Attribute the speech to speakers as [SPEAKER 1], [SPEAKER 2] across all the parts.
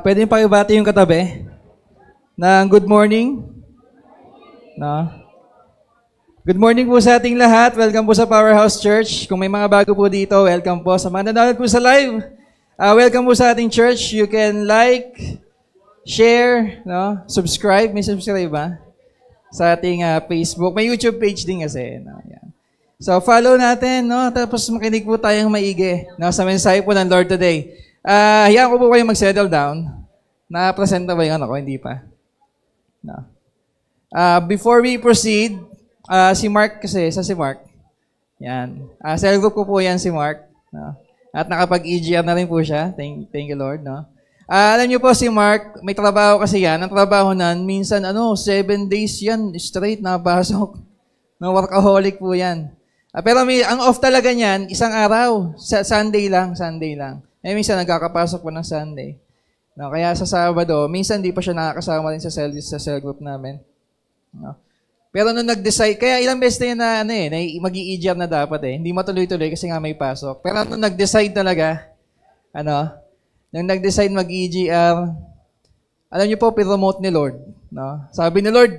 [SPEAKER 1] Pwede yung pakibati yung katabi ng good morning. No? Good morning po sa ating lahat. Welcome po sa Powerhouse Church. Kung may mga bago po dito, welcome po. Sa mga nanonood po sa live, welcome po sa ating church. You can like, share, no? Subscribe. May subscribe ba? Sa ating Facebook. May YouTube page din kasi. No? Yan. So, follow natin. No? Tapos makinig po tayong maigi, no? Sa mensahe po ng Lord today. Hayaan ko po kayo mag-settle down. Na-present na ba yung ano ko? Hindi pa. No. Before we proceed, si Mark kasi, si Mark. Yan. Cell group ko po yan si Mark. No? At nakapag-EGR na rin po siya. Thank you Lord. No? Alam niyo po si Mark, may trabaho kasi yan. Ang trabaho nan, minsan 7 days yan, straight napasok. No, workaholic po yan. Pero ang off talaga niyan, isang araw. Sunday lang. Minsan nagkakapasok po ng Sunday. No, kaya sa Sabado, minsan di pa siya nakakasama rin sa cell group namin. No. Pero nung nag-decide, kaya ilang beses na yan na mag-i-EGR na dapat hindi matuloy-tuloy kasi nga may pasok. Pero nung nag-decide talaga, nung nag-decide mag-EGR, alam niyo po, promote ni Lord. No? Sabi ni Lord,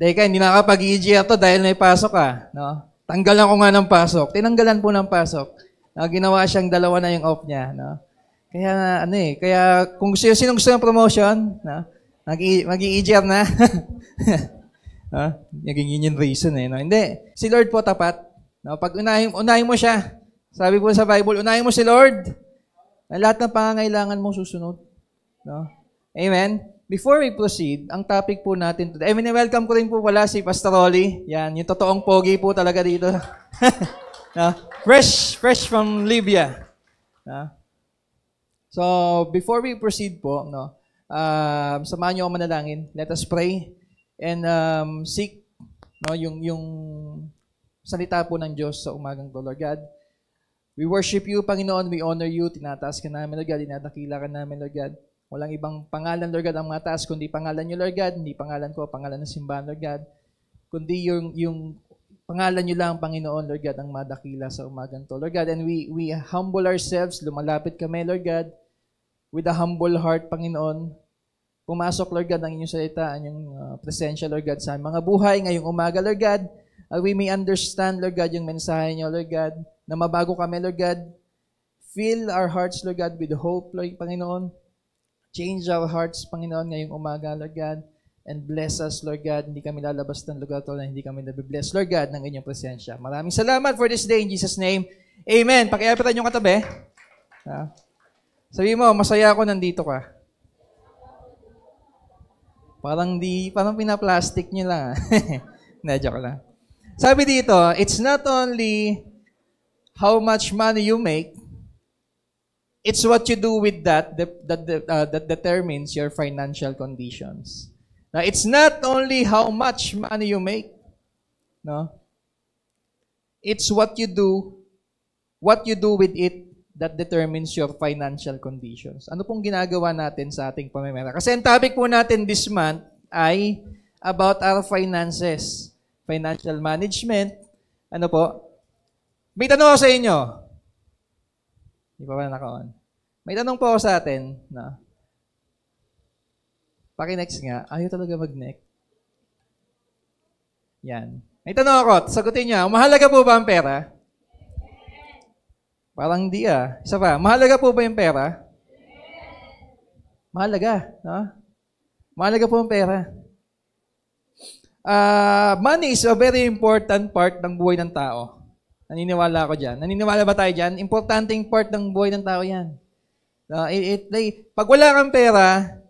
[SPEAKER 1] Teka, hindi nakapag-EGR to dahil may pasok ka. No? Tanggalan ko nga ng pasok. Tinanggalan po ng pasok. Ginawa siyang 2 na yung off niya. No? Kaya, kaya kung sino gusto ng promotion, no? Mag-i-EGR na. Naging yun yung reason no? Hindi. Si Lord po tapat. No? Pag unahin mo siya, sabi po sa Bible, unahin mo si Lord, na lahat ng pangangailangan mo susunod. No? Amen? Before we proceed, ang topic po natin today, welcome ko rin po pala si Pastor Rolly. Yan, yung totoong pogi po talaga dito. No? Fresh from Libya. No? So, before we proceed po, samahan niyo ako manalangin. Let us pray and seek yung salita po ng Diyos sa umagang to, Lord God. We worship you, Panginoon. We honor you. Tinataas ka namin, Lord God. Inatakila ka namin, Lord God. Walang ibang pangalan, Lord God, ang mataas, kundi pangalan niyo, Lord God. Hindi pangalan ko, pangalan ng simbahan, Lord God. Kundi yung pangalan niyo lang, Panginoon, Lord God, ang madakila sa umagang to, Lord God. And we humble ourselves. Lumalapit kami, Lord God, with a humble heart, Panginoon. Pumasok, Lord God, ang inyong salita, ang inyong presensya, Lord God, sa mga buhay ngayong umaga, Lord God. We may understand, Lord God, yung mensahe niyo, Lord God, na mabago kami, Lord God. Fill our hearts, Lord God, with hope, Lord, Panginoon. Change our hearts, Panginoon, ngayong umaga, Lord God. And bless us, Lord God. Hindi kami lalabas ng lugar to na hindi kami nabibless, Lord God, ng inyong presensya. Maraming salamat for this day in Jesus' name. Amen. Pakiapitan yung katabi. Sabi mo, masaya ako nandito ka. Parang pinaplastic nyo lang. Joke lang. Sabi dito, it's not only how much money you make, it's what you do with that determines your financial conditions. Now, it's not only how much money you make, no? It's what you do with it that determines your financial conditions. Ano pong ginagawa natin sa ating pamimera? Kasi ang topic po natin this month ay about our finances, financial management. Ano po? May tanong ako sa inyo. Hindi pa naka-on. May tanong po ako sa atin. No? Paki-next nga. Ayaw talaga mag-next. Yan. May tanong ako. Sagutin niyo. Mahalaga po ba ang pera? Parang hindi Isa pa. Mahalaga po ba yung pera? Mahalaga. No? Mahalaga po ang pera. Money is a very important part ng buhay ng tao. Naniniwala ako dyan. Naniniwala ba tayo dyan? Importanteng part ng buhay ng tao yan. Pag wala kang pera,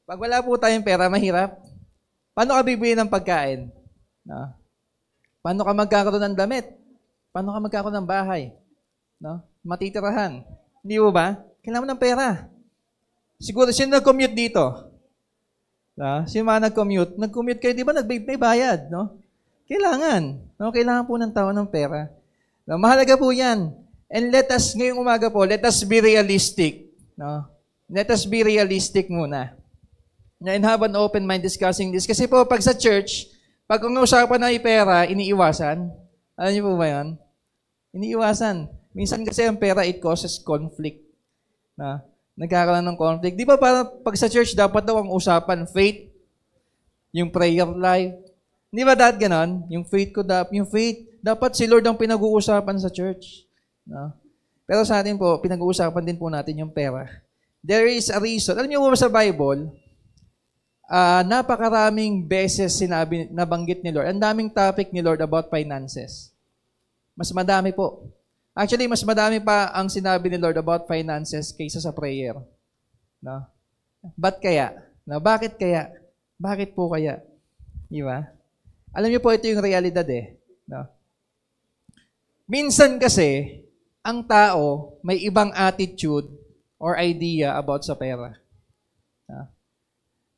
[SPEAKER 1] pag wala po tayong pera, mahirap. Paano ka bibili ng pagkain? Paano ka magkakaroon ng damit? Paano ka magkakaroon ng bahay? Matitirahan. Hindi mo ba? Kailangan mo ng pera. Siguro, sino nag-commute dito? Sino mga nag-commute? Nag-commute kayo, di ba? May bayad, no? Kailangan. Kailangan po ng tao ng pera. Mahalaga po yan. And ngayong umaga po, let us be realistic. Let us be realistic muna. And have an open mind discussing this. Kasi po, pag sa church, pag usapan na yung pera, iniiwasan. Alam niyo po ba yan? Iniiwasan. Minsan kasi ang pera, it causes conflict. Nagkakaroon ng conflict. Di ba parang pag sa church, dapat daw ang usapan, faith, yung prayer life. Di ba dahil ganon? Yung faith, dapat si Lord ang pinag-uusapan sa church. No? Pero sa atin po, pinag-uusapan din po natin yung pera. There is a reason. Alam niyo mo sa Bible, napakaraming beses nabanggit ni Lord. Ang daming topic ni Lord about finances. Mas madami po. Actually, mas madami pa ang sinabi ni Lord about finances kaysa sa prayer. No? Ba't kaya? No? Bakit kaya? Bakit po kaya? Di ba? Alam niyo po, ito yung realidad eh. No? Minsan kasi, ang tao may ibang attitude or idea about sa pera. No?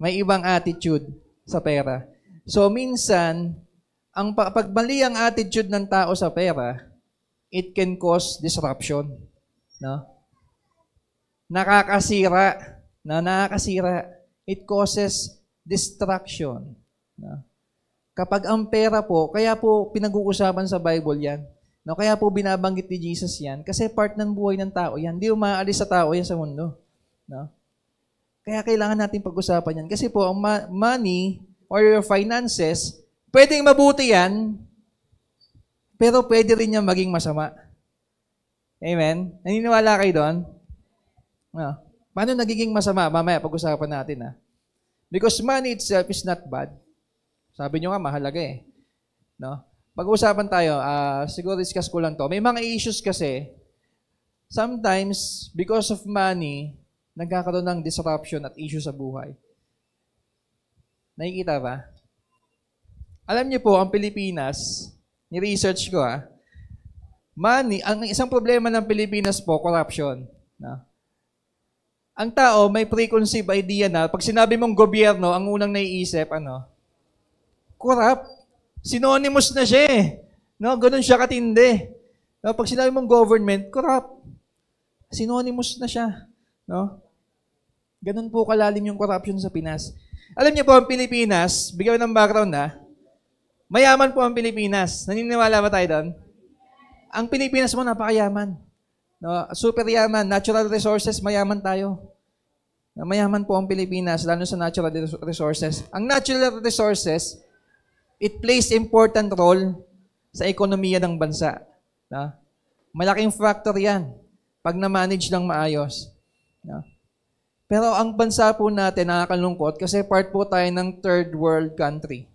[SPEAKER 1] May ibang attitude sa pera. So, minsan, pag mali ang attitude ng tao sa pera, it can cause disruption. No? Nakakasira. No? Nakakasira. It causes distraction. No? Kapag ang pera po, kaya po pinag-uusapan sa Bible yan. No? Kaya po binabanggit ni Jesus yan. Kasi part ng buhay ng tao yan. Hindi umaalis sa tao yan sa mundo. No? Kaya kailangan natin pag-usapan yan. Kasi po, ang money or your finances, pwedeng mabuti yan, pero pwede rin niya maging masama. Amen? Naniniwala kayo doon? No. Paano nagiging masama? Mamaya pag-usapan natin. Because money itself is not bad. Sabi nyo nga, mahalaga eh. No? Pag-usapan tayo, siguro discuss ko lang to. May mga issues kasi, sometimes, because of money, nagkakaroon ng disruption at issue sa buhay. Nakikita ba? Alam niyo po, ang Pilipinas, ni-research ko money, ang isang problema ng Pilipinas po, corruption. No? Ang tao may preconceived idea na, pag sinabi mong gobyerno, ang unang naiisip, corrupt. Synonymous na siya eh. No? Ganun siya katindi. No? Pag sinabi mong government, corrupt. Synonymous na siya. No? Ganun po kalalim yung corruption sa Pinas. Alam niyo po, ang Pilipinas, bigyan ng background mayaman po ang Pilipinas. Naniniwala ba tayo doon? Ang Pilipinas mo, napakayaman. No? Super yaman. Natural resources, mayaman tayo. Mayaman po ang Pilipinas, lalo sa natural resources. Ang natural resources, it plays important role sa ekonomiya ng bansa. No? Malaking factor yan pag na-manage ng maayos. No? Pero ang bansa po natin, nakakalungkot kasi part po tayo ng third world country.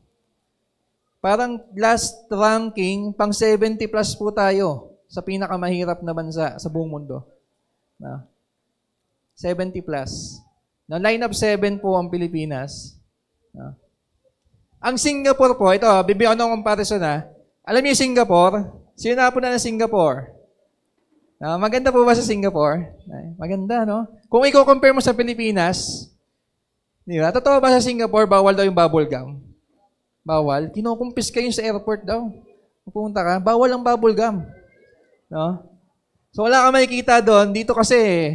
[SPEAKER 1] Parang last ranking, pang 70 plus po tayo sa pinakamahirap na bansa sa buong mundo. No? 70 plus. No, line up 7 po ang Pilipinas. No? Ang Singapore po, ito, bibigyan ko ng comparison Alam niyo yung Singapore? Sino na po na ng Singapore? No, maganda po ba sa Singapore? Maganda, no? Kung i-compare mo sa Pilipinas, di ba? Totoo ba sa Singapore, bawal daw yung bubble gum? Bawal. Kinukumpis kayo sa airport daw. Pupunta ka, bawal ang bubble gum. No? So wala ka makikita doon. Dito kasi,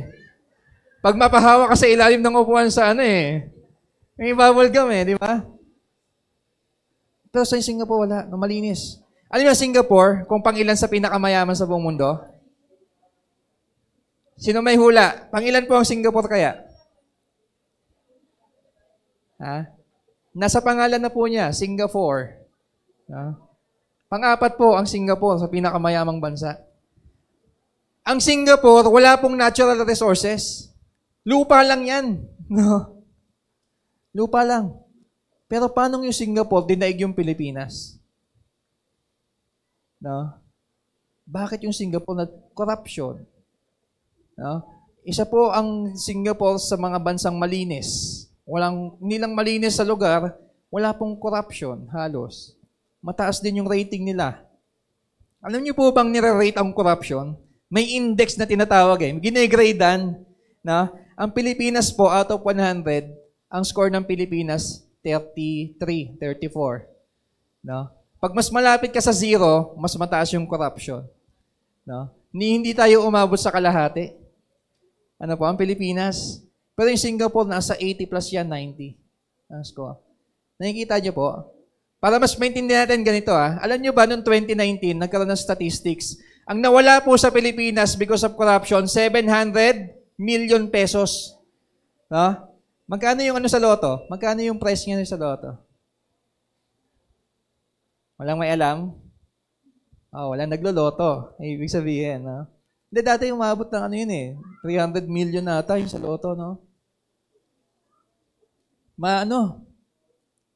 [SPEAKER 1] pag mapahawa ka sa ilalim ng upuan sa may bubble gum di ba? Pero sa Singapore, wala. No, malinis. Alam mo, Singapore, kung pangilan sa pinakamayaman sa buong mundo? Sino may hula? Pangilan po ang Singapore kaya? Nasa pangalan na po niya, Singapore. Pang-apat po ang Singapore sa pinakamayamang bansa. Ang Singapore, wala pong natural resources. Lupa lang yan. No? Lupa lang. Pero paano yung Singapore dinaig yung Pilipinas? No? Bakit yung Singapore na corruption? No? Isa po ang Singapore sa mga bansang malinis. Hindi lang malinis sa lugar, wala pong corruption halos. Mataas din yung rating nila. Alam niyo po bang nire-rate ang corruption? May index na tinatawag Gine-gradean. No? Ang Pilipinas po, out of 100, ang score ng Pilipinas, 33, 34. No? Pag mas malapit ka sa 0, mas mataas yung corruption. No? Hindi tayo umabot sa kalahati. Ano po, ang Pilipinas. Pero yung Singapore, nasa 80 plus yan, 90. Ang score. Nakikita niyo po? Para mas maintindihan natin ganito Alam niyo ba, noong 2019, nagkaroon ng statistics, ang nawala po sa Pilipinas because of corruption, 700 million pesos. No? Magkano yung ano sa loto? Magkano yung price niya sa loto? Walang may alam? Walang nagloloto. Ibig sabihin, no? Hindi, dati umabot ng ano yun eh. 300 million na ata yung sa loto, no?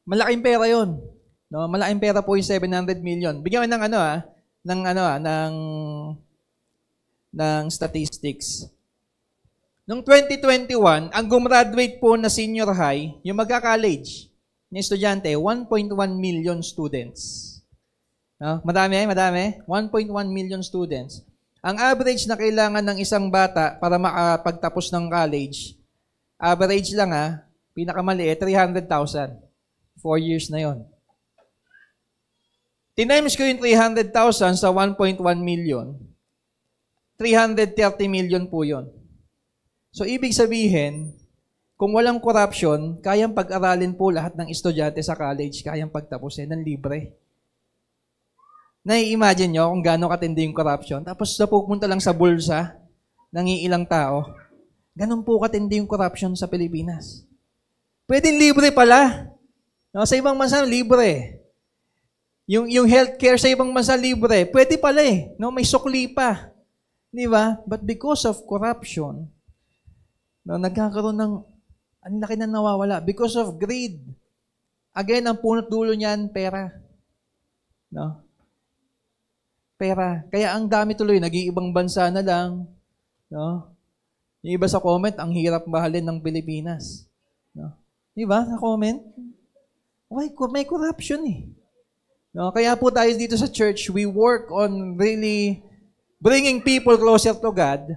[SPEAKER 1] Malaking pera yun. No? Malaking pera po yung 700 million. Bigyan mo ng statistics. Noong 2021, ang gumraduate po na senior high, yung magka-college na estudyante, 1.1 million students. No? Madami? 1.1 million students. Ang average na kailangan ng isang bata para makapagtapos ng college, average lang pinakamaliit, 300,000. 4 years na yon. Tinimes ko yung 300,000 sa 1.1 million. 330 million po yon. So, ibig sabihin, kung walang corruption, kayang pag-aralin po lahat ng estudyante sa college, kayang pagtapusin ng libre. Nai-imagine nyo kung gaano katindi yung corruption, tapos napupunta lang sa bulsa ng ilang tao. Ganun po katindi yung corruption sa Pilipinas. Pwedeng libre pala. No, sa ibang bansa, libre. Yung healthcare sa ibang bansa, libre. Pwede pala eh. No, may sukli pa. Di ba? But because of corruption, nagkakaroon ng, ang laki na nawawala. Because of greed. Again, ang punot dulo niyan, pera. No? Pera. Kaya ang dami tuloy, nag-iibang bansa na lang. No? Yung iba sa comment, ang hirap mahalin ng Pilipinas. No? Di ba? Sa comment? May corruption eh. No? Kaya po tayo dito sa church, we work on really bringing people closer to God.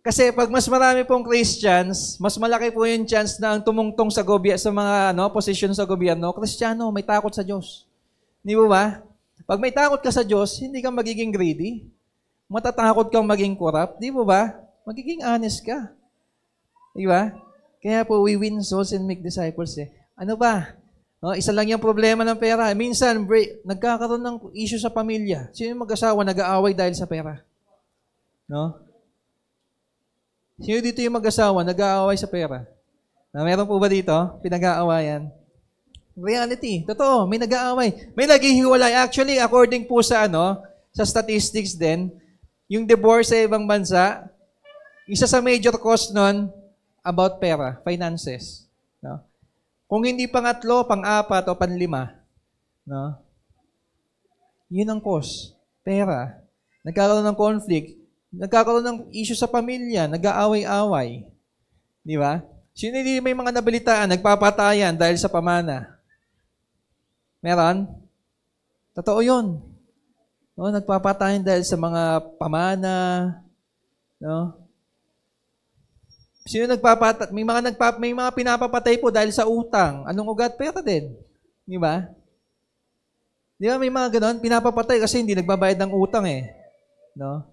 [SPEAKER 1] Kasi pag mas marami pong Christians, mas malaki po yung chance na ang tumungtong sa mga posisyon sa gobyerno, Kristiyano, may takot sa Diyos. Di ba? Pag may takot ka sa Diyos, hindi ka magiging greedy. Matatakot kang maging corrupt. Di ba? Magiging honest ka. Di ba? Kaya po, we win souls and make disciples eh. Ano ba? No, isa lang yung problema ng pera. Minsan, nagkakaroon ng issue sa pamilya. Sino yung mag-asawa nag-aaway dahil sa pera? No? Sino dito yung mag-asawa nag-aaway sa pera? Meron po ba dito? Pinag-aawayan? Reality. Totoo, may nag-aaway. May naghihiwalay. Actually, according po sa sa statistics din, yung divorce sa ibang bansa, isa sa major cause nun, about pera, finances. No? Kung hindi pangatlo, pang-apat o panlima, no? Yun ang cause. Pera. Nagkakaroon ng conflict. Nagkakaroon ng issue sa pamilya. Nag-aaway-away. Di ba? Sino hindi may mga nabalitaan, nagpapatayan dahil sa pamana? Meron? Totoo yun. No? Nagpapatayan dahil sa mga pamana. No? Sino nagpapatay? May mga pinapapatay po dahil sa utang. Anong ugat? Pera din. Di ba? Di ba may mga ganon? Pinapapatay kasi hindi nagbabayad ng utang eh. No?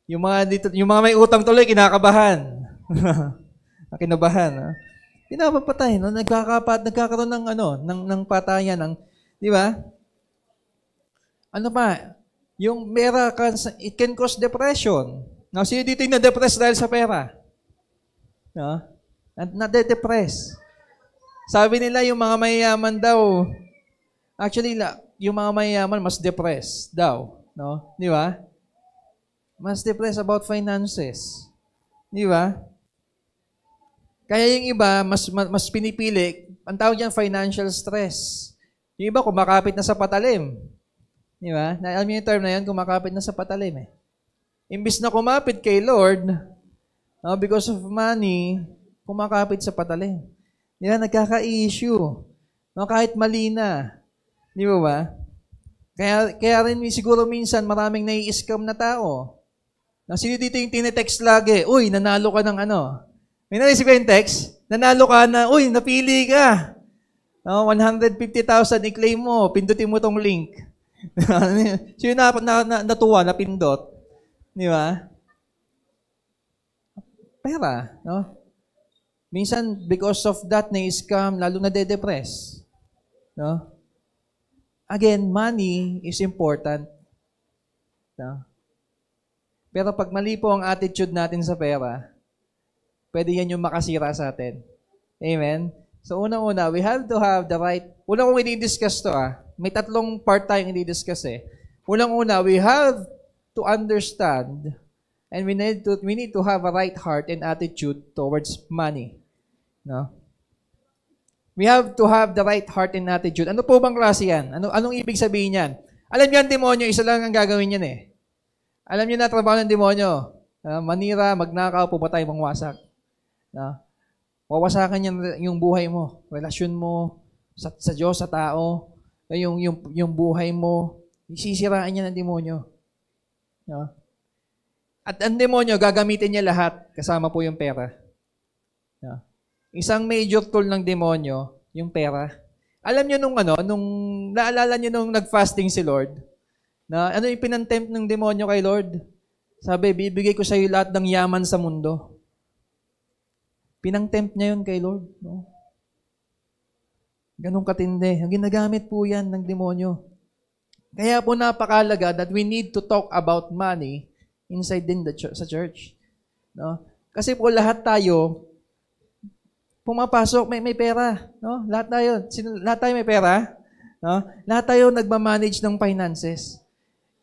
[SPEAKER 1] Yung mga may utang tuloy, kinakabahan. Kinabahan. No? Pinapapatay. No? Nagkakaroon ng patayan. Di ba? Ano pa? Yung pera, it can cause depression. No? Sino dito yung na-depress dahil sa pera? No? Nade-depress. Sabi nila yung mga mayayaman daw, actually, yung mga mayayaman mas depressed daw. No? Di ba? Mas depressed about finances. Di ba? Kaya yung iba, mas pinipili, ang tawag dyan, financial stress. Yung iba, kumakapit na sa patalim. Di ba? Alam niyo yung term na yan, kumakapit na sa patalim eh. Imbis na kumapit kay Lord, because of money, kumakapit sa patalim. Di ba? Nagkaka-issue. No, kahit mali na. Di ba? Kaya rin siguro minsan maraming nai-scam na tao. Sino dito yung tinetext lagi? Uy, nanalo ka ng May naisip yung text? Nanalo ka na, uy, napili ka. 150,000 i-claim mo, pindutin mo tong link. Sino natuwa, napindot? Di ba? Pera, no? Minsan, because of that, na-scam, lalo na de-depress. No? Again, money is important. No? Pero pag mali po ang attitude natin sa pera, pwede yan yung makasira sa atin. Amen? So, unang-una, we have to have the right... Unang kong i-discuss to, may tatlong part tayong i-discuss eh. Unang-una, we have to understand and we need to have a right heart and attitude towards money. No? We have to have the right heart and attitude. Ano po bang klase yan? Anong ibig sabihin yan? Alam niyo ang demonyo, isa lang ang gagawin yan eh. Alam niyo na trabaho ng demonyo. Manira, magnakaw, pumatay, mangwasak. Wawasakan niya yung buhay mo, relasyon mo sa Diyos, sa tao, yung buhay mo, isisiraan niya ng demonyo. At ang demonyo, gagamitin niya lahat, kasama po yung pera. Isang major tool ng demonyo, yung pera. Alam niyo naalala niyo nung nag-fasting si Lord, ano yung pinantempt ng demonyo kay Lord? Sabi, bibigay ko sa iyo lahat ng yaman sa mundo. Pinang-tempt niya yun kay Lord. No? Ganun katindi. Ang ginagamit po yan ng demonyo. Kaya po napakalaga that we need to talk about money inside din sa church. No? Kasi po lahat tayo, pumapasok, may pera. No? Lahat tayo may pera. No? Lahat tayo nagmamanage ng finances.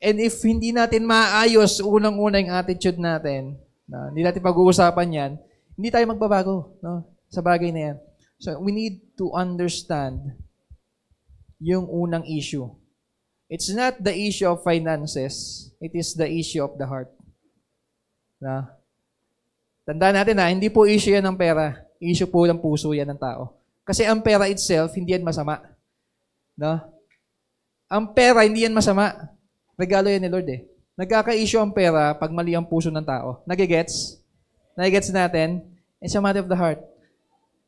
[SPEAKER 1] And if hindi natin maayos unang-una yung attitude natin, hindi natin pag-uusapan yan, hindi tayo magbabago sa bagay na yan. So, we need to understand yung unang issue. It's not the issue of finances. It is the issue of the heart. Tandaan natin hindi po issue yan ng pera. Issue po ng puso yan ng tao. Kasi ang pera itself, hindi yan masama. Ang pera, hindi yan masama. Regalo yan ni Lord eh. Nagkaka-issue ang pera pag mali ang puso ng tao. Nagigets? Nagigets natin? It's a matter of the heart.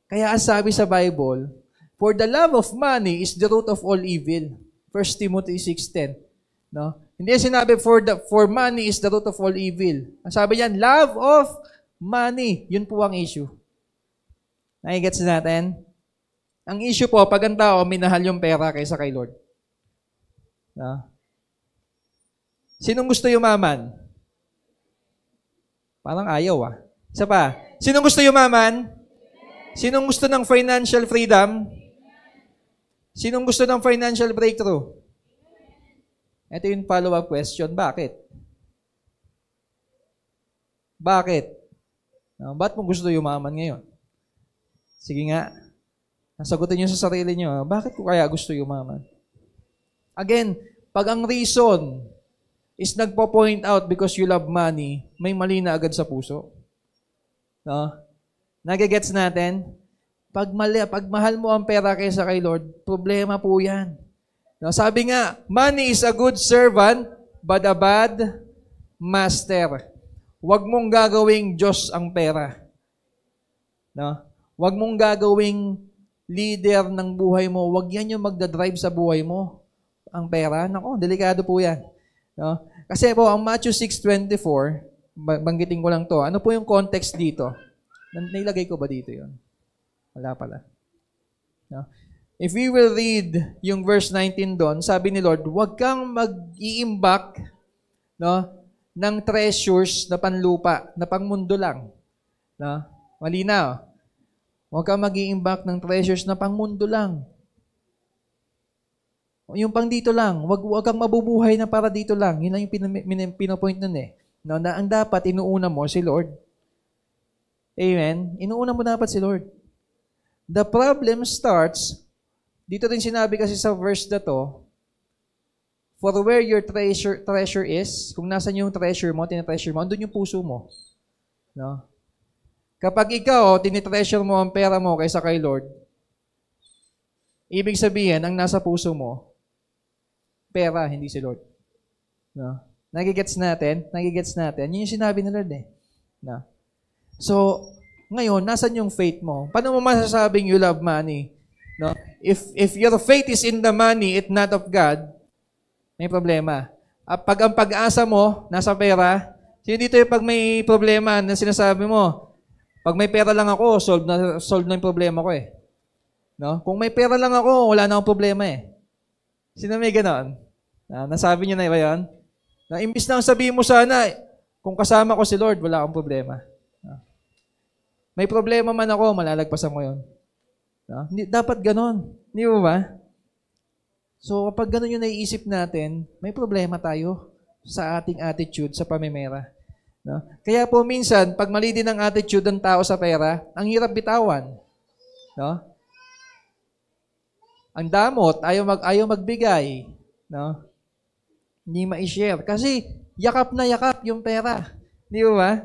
[SPEAKER 1] Kaya ang sabi sa Bible, for the love of money is the root of all evil. 1 Timothy 6:10. No? Hindi sinabi for money is the root of all evil. Ang sabi niyan, love of money. Yun po ang issue. Nagigets natin? Ang issue po, pag ang tao minahal yung pera kaysa kay Lord. No? Sinong gusto yumaman? Parang ayaw Isa pa. Sinong gusto yumaman? Sinong gusto ng financial freedom? Sinong gusto ng financial breakthrough? Ito yung follow-up question. Bakit? Bakit? Ba't mo gusto yumaman ngayon? Sige nga. Nasagutin nyo sa sarili nyo. Bakit ko kaya gusto yumaman? Again, pag ang reason is nagpo-point out because you love money, may mali na agad sa puso. Nagigets natin? Pag mahal mo ang pera kaysa kay Lord, problema po yan. Sabi nga, money is a good servant, but a bad master. Huwag mong gagawing Diyos ang pera. Huwag mong gagawing leader ng buhay mo. Huwag yan yung magdadrive sa buhay mo. Ang pera, delikado po yan. Kasi po, ang Matthew 6:24, banggitin ko lang to. Ano po yung context dito? Nailagay ko ba dito yun? Wala pala. If we will read yung verse 19 doon, sabi ni Lord, huwag kang mag-iimbak ng treasures na panlupa, na pangmundo lang. Mali na. Huwag kang mag-iimbak ng treasures na pangmundo lang. Yung pang dito lang, wag kang mabubuhay na para dito lang. Yun lang yung pinopoint nun eh. Na ang dapat, inuuna mo si Lord. Amen? Inuuna mo dapat si Lord. The problem starts, dito rin sinabi kasi sa verse na to, for where your treasure is, kung nasan yung treasure mo, tinetreasure mo, andun yung puso mo. Kapag ikaw, tinetreasure mo ang pera mo kaysa kay Lord, ibig sabihin, ang nasa puso mo, pera, hindi si Lord. Nagigets natin? Nagigets natin. Yun yung sinabi ni Lord eh. So, ngayon, nasan yung faith mo? Paano mo masasabing you love money? If your faith is in the money, it's not of God, may problema. Pag ang pag-asa mo, nasa pera, sino dito yung pag may problema na sinasabi mo, pag may pera lang ako, solve na yung problema ko eh. Kung may pera lang ako, wala na akong problema eh. Sino may ganon? Nasabi niyo na ba yun? Imbis na sabihin mo sana, Kung kasama ko si Lord, wala akong problema. May problema man ako, malalagpasan ko yun. Dapat ganon. Hindi mo ba? So, kapag ganon yung naiisip natin, may problema tayo sa ating attitude sa pamimera. No? Kaya po minsan, pag mali din ang attitude ng tao sa pera, ang hirap bitawan. No? Ang damot, ayaw magbigay. No? Hindi ma-share. Kasi, yakap na yakap yung pera. Di ba?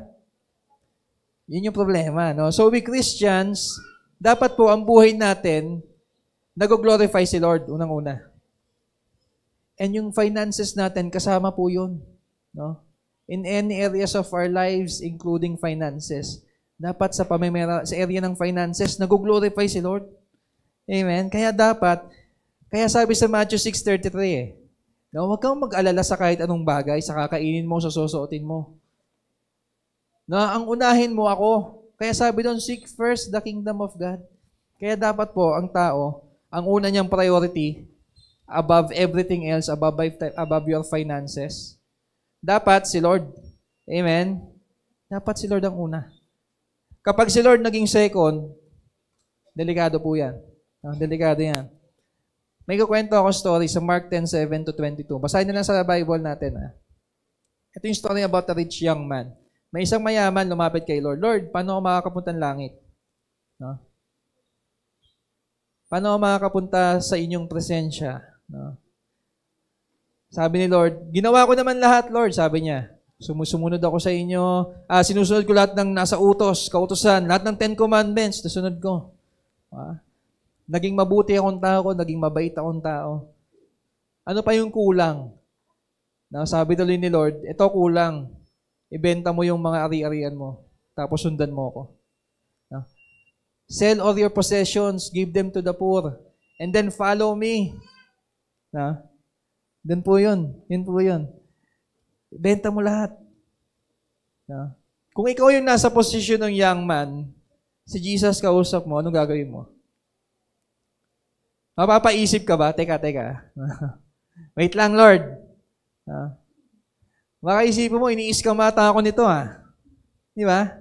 [SPEAKER 1] Yun yung problema. No? So, we Christians, dapat po ang buhay natin, nag-glorify si Lord, unang-una. And yung finances natin, kasama po yun. No? In any areas of our lives, including finances, dapat sa pamimera, sa area ng finances, nag-glorify si Lord. Amen? Kaya sabi sa Matthew 6:33 no, huwag kang mag-alala sa kahit anong bagay, sa kakainin mo, sa susuotin mo. Na ang unahin mo ako. Kaya sabi doon, seek first the kingdom of God. Kaya dapat po, ang tao, ang una niyang priority, above everything else, above your finances, dapat si Lord. Amen? Dapat si Lord ang una. Kapag si Lord naging second, delikado po yan. Delikado yan. May kukwento ako story sa Mark 10:7-22. Basahin na lang sa Bible natin. Ito yung story about a rich young man. May isang mayaman lumapit kay Lord. Lord, paano ako makakapunta ng langit? No? Paano ako makakapunta sa inyong presensya? No? Sabi ni Lord, ginawa ko naman lahat, Lord, sabi niya. Sumusunod ako sa inyo. Sinusunod ko lahat ng nasa kautusan, lahat ng 10 commandments, nasunod ko. Naging mabuti akong tao, naging mabait akong tao. Ano pa yung kulang? No, sabi tuloy ni Lord, ito kulang. Ibenta mo yung mga ari-arian mo, tapos sundan mo ako. No? Sell all your possessions, give them to the poor, and then follow me. No? Then po yun. Yun po yun. Ibenta mo lahat. No? Kung ikaw yung nasa posisyon ng young man, si Jesus kausap mo, anong gagawin mo? Mapapaisip ka ba? Teka. Wait lang, Lord. Baka isipin mo, iniiskamata ako nito, Di ba?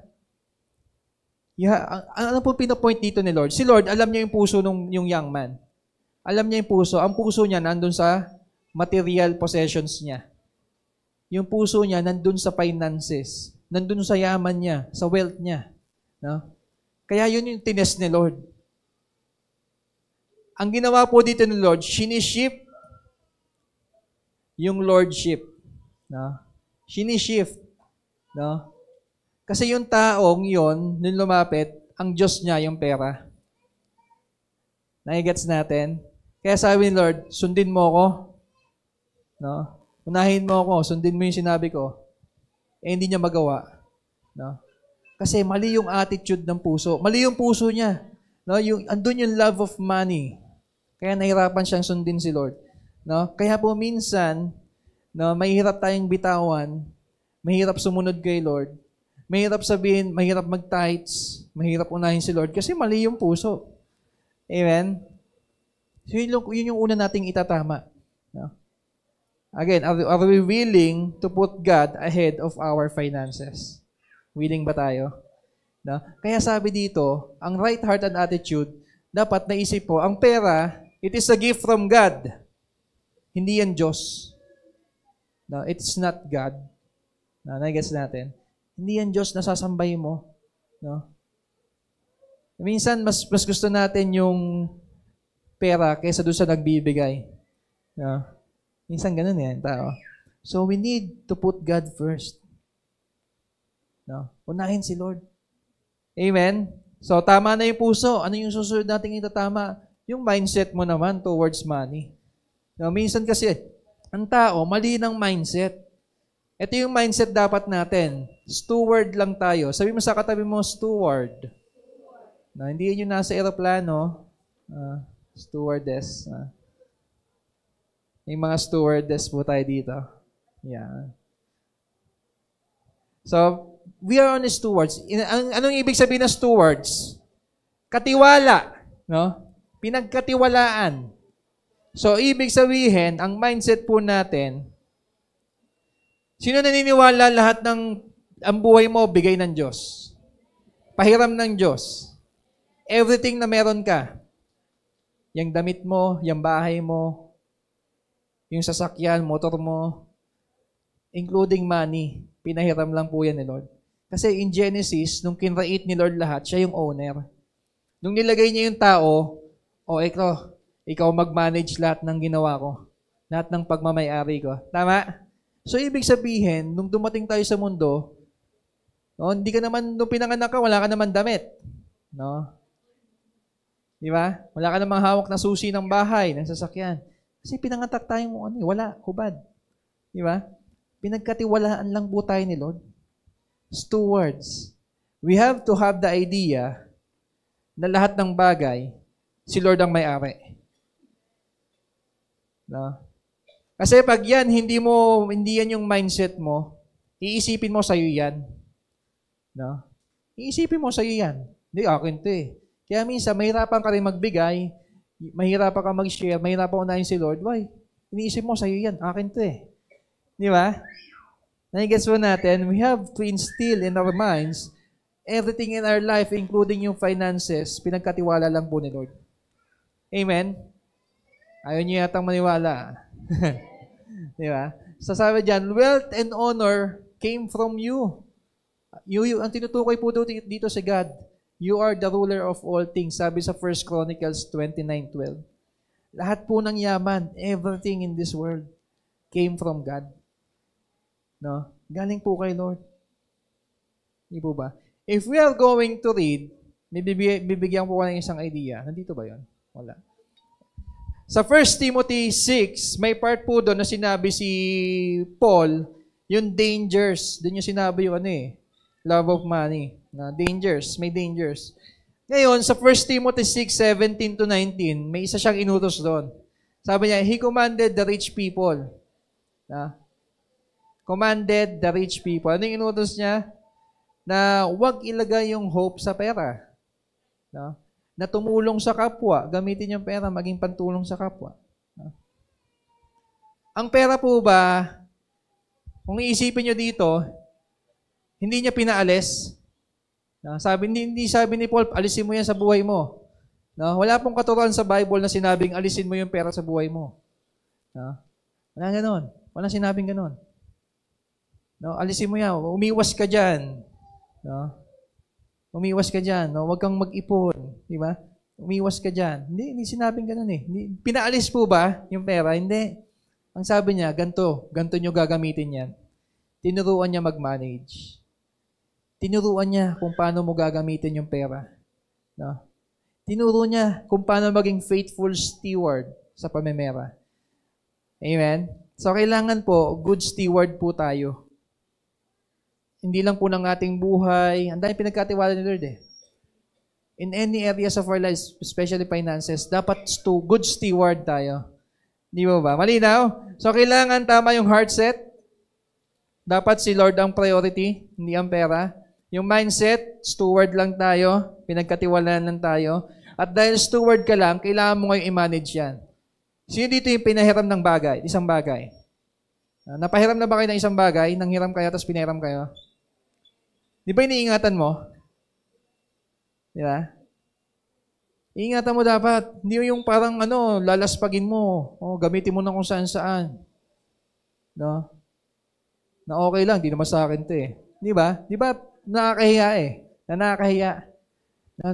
[SPEAKER 1] Ano po pinapoint dito ni Lord? Si Lord, alam niya yung puso ng yung young man. Alam niya yung puso. Ang puso niya nandun sa material possessions niya. Yung puso niya nandun sa finances. Nandun sa yaman niya, sa wealth niya. No? Kaya yun yung tinest ni Lord. Ang ginawa po dito ni Lord, shinishift yung lordship. No? Shinishift. No? Kasi yung taong yon, nung lumapit, ang Diyos niya yung pera. Nagigets natin? Kaya sabi ni Lord, sundin mo ako. No? Unahin mo ako, sundin mo yung sinabi ko. Hindi niya magawa. No? Kasi mali yung attitude ng puso. Mali yung puso niya. No? Andun yung love of money. Kaya nahirapan siyang sundin si Lord. No? Kaya po minsan, no, mahirap tayong bitawan, mahirap sumunod kay Lord, mahirap sabihin, mahirap mag-tithes, mahirap unahin si Lord kasi mali yung puso. Amen? So yun yung una nating itatama. No? Again, are we willing to put God ahead of our finances? Willing ba tayo? No? Kaya sabi dito, ang right heart and attitude, dapat naisip po, ang pera, it is a gift from God. Hindi yan Diyos. No, it's not God. No, nagets natin. Hindi yan Diyos na sasambay mo. No? Minsan, mas gusto natin yung pera kaysa doon sa nagbibigay. No? Minsan ganun yan, tao. So, we need to put God first. No? Unahin si Lord. Amen? So, tama na yung puso. Ano yung susunod nating itatama? Yung mindset mo naman towards money. No, minsan kasi, ang tao, mali ng mindset. Ito yung mindset dapat natin. Steward lang tayo. Sabi mo sa katabi mo, steward. No, hindi yun yung nasa aeroplano. Stewardess. May mga stewardess po tayo dito. Yeah. So, we are on stewards. Anong ibig sabihin ng stewards? Katiwala. No? Pinagkatiwalaan. So, ibig sabihin, ang mindset po natin, sino naniniwala lahat ng Ang buhay mo, bigay ng Diyos. Pahiram ng Diyos. Everything na meron ka, yung damit mo, yung bahay mo, yung sasakyan, motor mo, including money, pinahiram lang po yan ni Lord. Kasi in Genesis, nung kinrait ni Lord lahat, siya yung owner. Nung nilagay niya yung tao, ikaw mag-manage lahat ng ginawa ko. Lahat ng pagmamayari ko. Tama? So, ibig sabihin, nung dumating tayo sa mundo, hindi ka naman, nung pinanganak ka, wala ka naman damit. No? Di ba? Wala ka namang hawak na susi ng bahay, ng sasakyan. Kasi pinangatak tayong wala, hubad. Di ba? Pinagkatiwalaan lang po tayo ni Lord. Stewards. We have to have the idea na lahat ng bagay, si Lord ang may-ari. No? Kasi pag yan, hindi yan yung mindset mo, iisipin mo sa'yo yan. No? Iisipin mo sa'yo yan. Hindi, akin to eh. Kaya minsan, mahirapan ka rin magbigay, mahirapan ka mag-share, mahirapan unahin si Lord. Why? Iniisip mo, sa'yo yan. Akin to eh. Di ba? Nagigets mo natin, we have to instill in our minds everything in our life, including yung finances, pinagkatiwala lang po ni Lord. Amen? Ayaw niyo yatang maniwala. Di ba? Sasabi dyan, wealth and honor came from you. Ang tinutukoy po dito sa God, you are the ruler of all things. Sabi sa 1 Chronicles 29:12. Lahat po ng yaman, everything in this world, came from God. No? Galing po kay Lord. Hindi po ba? If we are going to read, bibigyan po ko ng isang idea. Nandito ba yun? Wala. Sa 1 Timothy 6, may part po doon na sinabi si Paul, yung dangers. Doon yung sinabi yung love of money. Na dangers, may dangers. Ngayon, sa 1 Timothy 6:17-19, may isa siyang inutos doon. Sabi niya, He commanded the rich people. Commanded the rich people. Ano yung inutos niya? Na huwag ilagay yung hope sa pera. No? Na tumulong sa kapwa, gamitin yung pera, maging pantulong sa kapwa. No? Ang pera po ba, kung iisipin nyo dito, hindi niya pinaalis. No? Hindi sabi ni Paul, alisin mo yan sa buhay mo. No? Wala pong katuruan sa Bible na sinabing, alisin mo yung pera sa buhay mo. No? Wala ganon. Wala sinabing ganon. No? Alisin mo yan. Umiwas ka dyan. No? Umiwas ka dyan. No? Huwag kang mag-ipon. Di ba? Umiwas ka dyan. Hindi sinabing ganun eh. Pinaalis po ba yung pera? Hindi. Ang sabi niya, ganito nyo gagamitin yan. Tinuruan niya mag-manage. Tinuruan niya kung paano mo gagamitin yung pera. No? Tinuro niya kung paano maging faithful steward sa pamemera. Amen? So, kailangan po, good steward po tayo. Hindi lang po ng ating buhay. Ang dahil pinagkatiwala ni Lord eh. In any areas of our lives, especially finances, dapat good steward tayo. Di ba? Malinaw? So, kailangan tama yung heart set. Dapat si Lord ang priority, hindi ang pera. Yung mindset, steward lang tayo. Pinagkatiwalaan lang tayo. At dahil steward ka lang, kailangan mo ngayon i-manage yan. Sino dito yung pinahiram ng bagay? Isang bagay. Napahiram na ba kayo ng isang bagay? Nanghiram kayo, tapos pinahiram kayo? Di ba iniingatan mo? Di ba? Iingatan mo dapat. Hindi yung parang lalaspagin mo. Gamitin mo na kung saan-saan. No? Na okay lang, di naman sa akin to eh. Di ba? Di ba nakakahiya eh? Nakakahiya.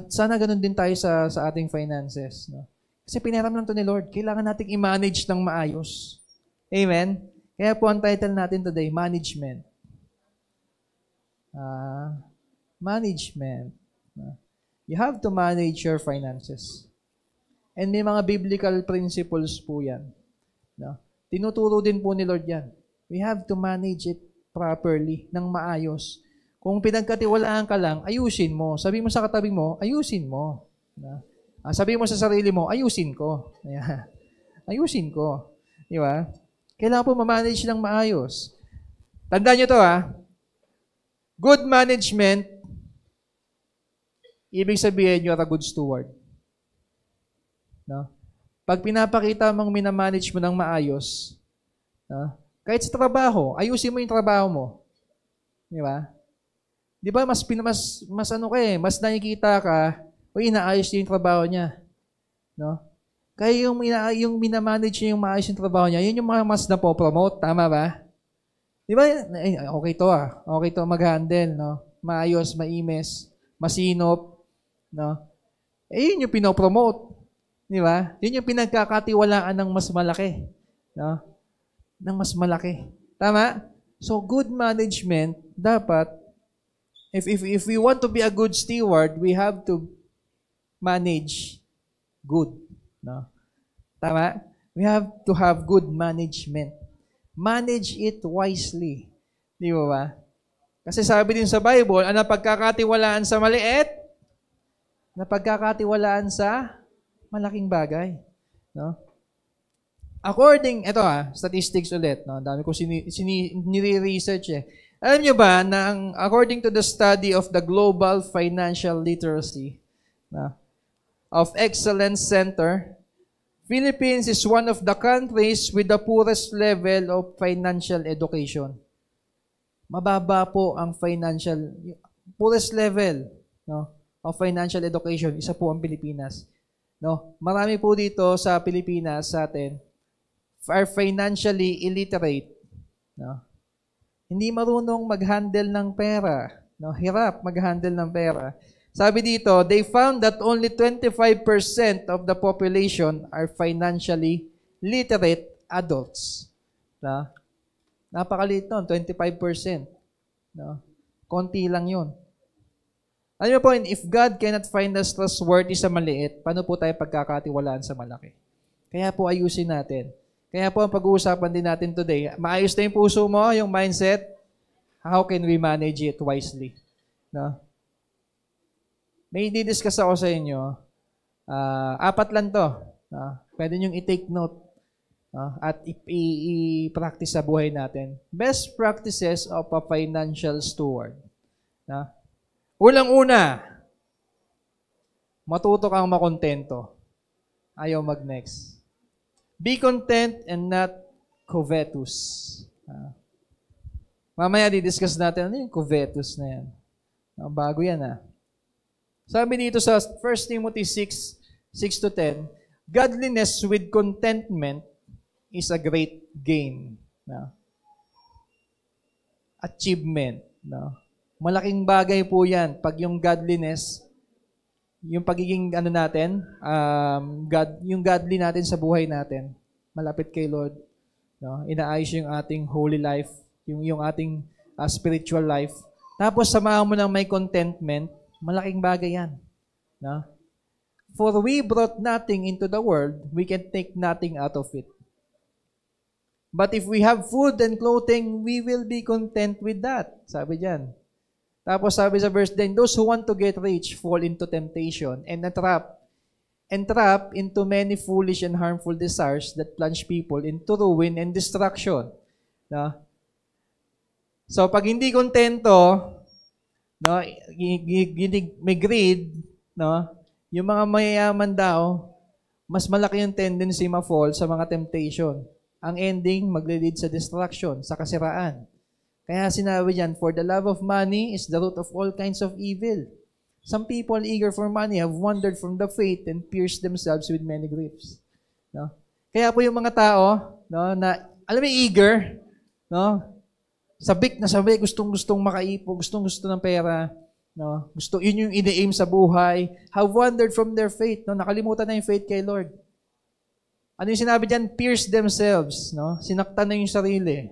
[SPEAKER 1] Sana ganun din tayo sa ating finances. No? Kasi pinahiram lang to ni Lord. Kailangan nating i-manage ng maayos. Amen? Kaya po ang title natin today, Management. Management. You have to manage your finances. And may mga biblical principles po yan. No? Tinuturo din po ni Lord yan. We have to manage it properly, ng maayos. Kung pinagkatiwalaan ka lang, ayusin mo. Sabi mo sa katabi mo, ayusin mo. No? Sabi mo sa sarili mo, ayusin ko. Ayan. Ayusin ko. Di ba? Kailangan po ma-manage ng maayos. Tandaan nyo to Good management, ibig sabihin, you are a good steward. No? Pag pinapakita mong minamanage mo ng maayos, no? Kahit sa trabaho, ayusin mo yung trabaho mo. Di ba? Di ba, mas ano ka eh, mas nakikita ka, o inaayos niya yung trabaho niya. No? Kaya yung minamanage niya yung maayos yung trabaho niya, yun yung mas napopromote. Tama ba? Di ba, okay to okay to mag-handle, no? Maayos, maimes, masinop, no? Yun yung pinopromote. Di ba? Yun yung pinagkakatiwalaan ng mas malaki. No? Ng mas malaki. Tama? So, good management, dapat, if we want to be a good steward, we have to manage good. No? Tama? We have to have good management. Manage it wisely. Di ba? Kasi sabi din sa Bible, ang napagkakatiwalaan sa maliit, napagkakatiwalaan sa malaking bagay. No? According, statistics ulit. No? Dami ko nire-research eh. Alam nyo ba na according to the study of the Global Financial Literacy of Excellence Center, Philippines is one of the countries with the poorest level of financial education. Mababa po ang poorest level of financial education. Isa po ang Pilipinas. No? Marami po dito sa Pilipinas, sa atin, are financially illiterate. No? Hindi marunong mag-handle ng pera. No? Hirap mag-handle ng pera. Sabi dito, they found that only 25% of the population are financially literate adults. No? Napakaliit nun, 25%. No? Konti lang yun. Alam mo po, if God cannot find us trustworthy sa maliit, paano po tayo pagkakatiwalaan sa malaki? Kaya po ayusin natin. Kaya po ang pag-uusapan din natin today, maayos na yung puso mo, yung mindset, how can we manage it wisely? No? May didiscuss ako sa inyo, 4 lang to. Pwede nyo i-take note at i-practice sa buhay natin. Best practices of a financial steward. Unang-una, matuto kang makontento. Ayaw mag-next. Be content and not covetous. Mamaya didiscuss natin, ano yung covetous na yan? Bago yan Sabi dito sa 1 Timothy 6:6-10, godliness with contentment is a great gain. Achievement. Malaking bagay po yan pag yung godliness, yung pagiging yung godly natin sa buhay natin, malapit kay Lord, inaayos yung ating holy life, yung ating spiritual life. Tapos samahan mo ng may contentment, malaking bagay yan. For we brought nothing into the world, we can take nothing out of it. But if we have food and clothing, we will be content with that. Sabi dyan. Tapos sabi sa verse 10, those who want to get rich fall into temptation and entrap into many foolish and harmful desires that plunge people into ruin and destruction. So pag hindi kontento, may greed, yung mga mayayaman daw, mas malaki yung tendency ma-fall sa mga temptation. Ang ending, magle-lead sa destruction, sa kasiraan. Kaya sinabi diyan, for the love of money is the root of all kinds of evil. Some people eager for money have wandered from the faith and pierced themselves with many griefs. Kaya po yung mga tao, na alam mo eager, sabik na sabik, gustong makaipo, gustong-gusto ng pera, yun yung ine-aim sa buhay, have wandered from their faith, nakalimutan na yung faith kay Lord. Ano yung sinabi diyan? Pierced themselves, sinaktan na yung sarili.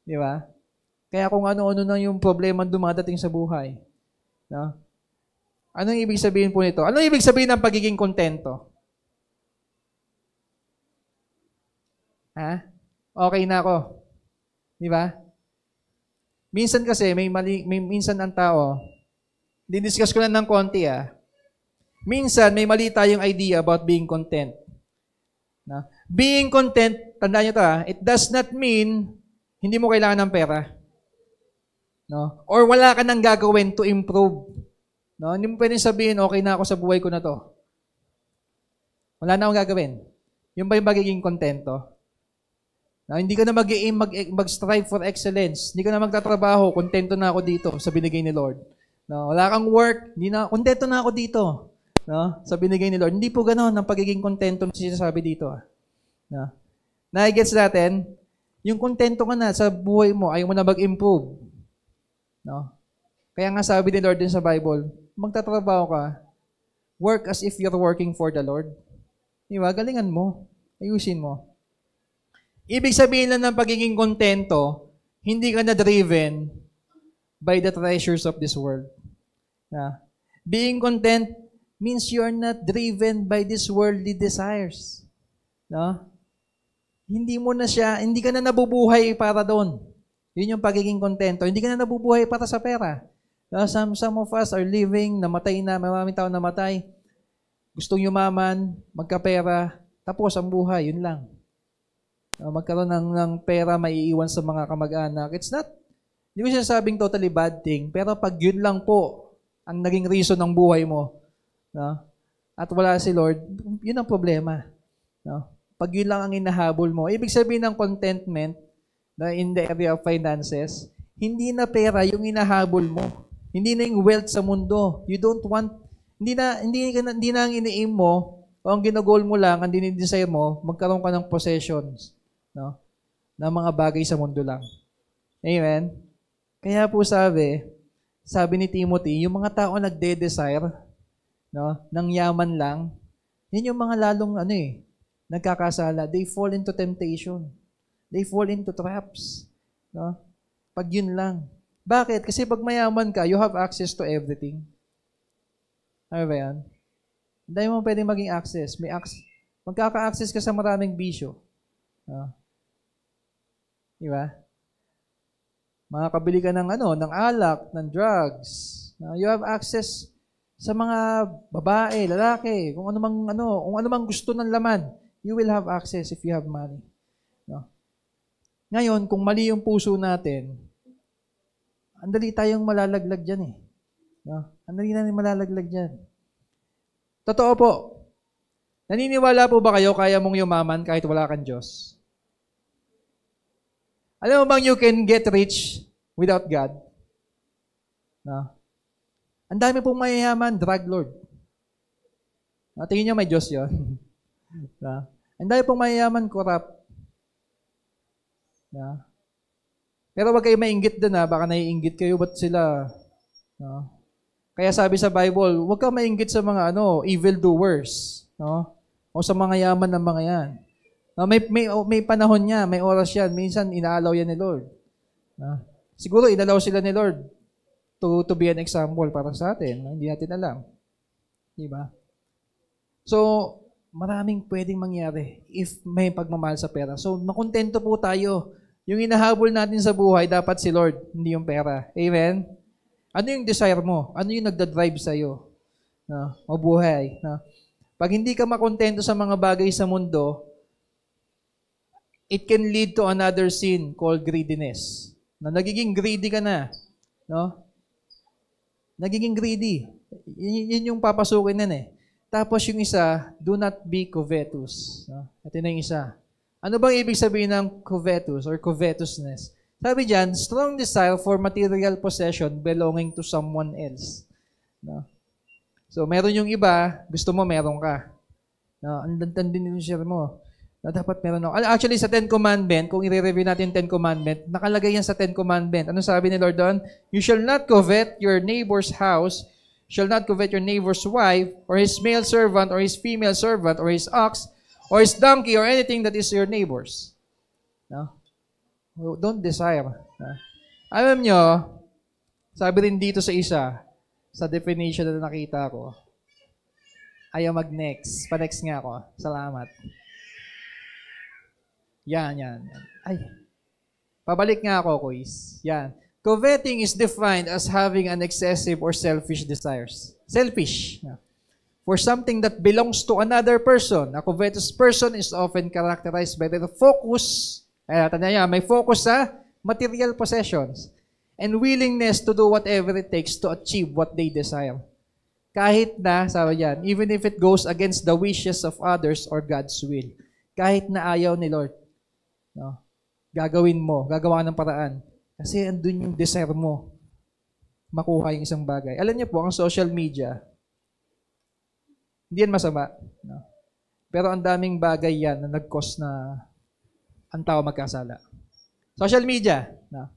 [SPEAKER 1] Di ba? Kaya kung ano-ano na yung problema dumadating sa buhay. Anong ibig sabihin po nito? Anong ibig sabihin ng pagiging kontento? Okay na ako. Di ba? Minsan kasi, minsan ang tao, didiscuss ko lang ng konti Minsan, may mali tayong idea about being content. Being content, tandaan nyo to it does not mean hindi mo kailangan ng pera. Or wala ka nang gagawin to improve. Hindi mo pwedeng sabihin, okay na ako sa buhay ko na to. Wala na akong gagawin. Yung ba yung magiging kontento? Na hindi ka na mag-aim, mag-strive for excellence. Hindi ka na magtatrabaho, kontento na ako dito sa binigay ni Lord. No, wala kang work, kontento na ako dito. No, sa binigay ni Lord. Hindi po ganoon ang pagiging kontento na sinasabi dito. No. Na-gets natin, yung kontento ka na sa buhay mo, ayaw mo na mag-improve. No? Kaya nga sabi ni Lord din sa Bible, magtatrabaho ka, work as if you're working for the Lord. Di ba? Galingan mo. Ayusin mo. Ibig sabihin lang ng pagiging kontento, hindi ka na driven by the treasures of this world. Being content means you are not driven by these worldly desires. No? Hindi ka na nabubuhay para doon. Yun yung pagiging kontento. Hindi ka na nabubuhay para sa pera. No? Some of us are living, namatay na, maraming tao namatay. Gustong yumaman, magkapera, tapos ang buhay, yun lang. Magkaroon ng pera maiiwan sa mga kamag-anak. Hindi ko sinasabing totally bad thing, pero pag yun lang po ang naging reason ng buhay mo, no? At wala si Lord, yun ang problema. No? Pag yun lang ang inahabol mo, ibig sabihin ng contentment na in the area of finances, hindi na pera yung inahabol mo. Hindi na yung wealth sa mundo. You don't want, hindi na ang ini-aim mo, o ang ginagol mo lang, ang dinidesire mo, magkaroon ka ng possessions, no? Na mga bagay sa mundo lang. Amen? Kaya po sabi ni Timothy, yung mga tao nagde-desire, no, ng yaman lang, yun yung mga lalong nagkakasala. They fall into temptation. They fall into traps. No? Pag yun lang. Bakit? Kasi pag mayaman ka, you have access to everything. Ano ba yan? Dahil mo pwedeng maging access. Magkaka-access ka sa maraming bisyo. No? Diba? Makakabili ka ng alak, ng drugs. No? You have access sa mga babae, lalaki, kung ano mang gusto ng laman. You will have access if you have money. No? Ngayon, kung mali yung puso natin, andali tayong malalaglag dyan . No? Andali na malalaglag dyan. Totoo po. Naniniwala po ba kayo kaya mong yumaman kahit wala kang Diyos? Alam mo bang you can get rich without God? No? Ang dami pong mayayaman, drug lord. No? Tingin niyo may Diyos yun. No? Ang dami pong mayayaman, corrupt. No? Pero wag kayo mainggit doon baka naiinggit kayo, ba't sila? No? Kaya sabi sa Bible, wag ka mainggit sa mga evil doers, no? O sa mga yaman ng mga yan. No, may panahon niya, may oras yan. Minsan inaalaw yan ni Lord. No? Siguro inalaw sila ni Lord to be an example para sa atin. No? Hindi natin alam. Di ba? So, maraming pwedeng mangyari if may pagmamahal sa pera. So, makontento po tayo. Yung inahabol natin sa buhay, dapat si Lord, hindi yung pera. Amen? Ano yung desire mo? Ano yung nagdadrive sa'yo? No? Mabuhay. No? Pag hindi ka makontento sa mga bagay sa mundo, it can lead to another sin called greediness. No? Nagiging greedy ka na. No? Nagiging greedy. Yun yung papasukin nun . Tapos yung isa, do not be covetous. No? Ito na yung isa. Ano bang ibig sabihin ng covetous or covetousness? Sabi diyan, strong desire for material possession belonging to someone else. No? So, meron yung iba, gusto mo, meron ka. No? Ang din yung share mo. No, dapat meron ako. Actually, sa Ten Commandment, kung i-review natin Ten Commandment, nakalagay yan sa Ten Commandment. Ano sabi ni Lord doon? You shall not covet your neighbor's house, shall not covet your neighbor's wife, or his male servant, or his female servant, or his ox, or his donkey, or anything that is your neighbor's. No? Don't desire. No? Alam nyo, sabi rin dito sa isa, sa definition na nakita ko, ayaw mag-next. Pa-next nga ako. Salamat. Yan. Ay. Pabalik nga ako, quiz. Yan. Coveting is defined as having an excessive or selfish desires. Selfish. For something that belongs to another person. A covetous person is often characterized by the focus, tanda niya, may focus sa material possessions and willingness to do whatever it takes to achieve what they desire. Kahit na, sabi yan, even if it goes against the wishes of others or God's will. Kahit na ayaw ni Lord. No? gagawin mo, gagawa ka ng paraan. Kasi andun yung desire mo makuha yung isang bagay. Alam niyo po, ang social media, hindi yan masama. No? Pero ang daming bagay yan na nag-cause na ang tao magkasala. Social media. No?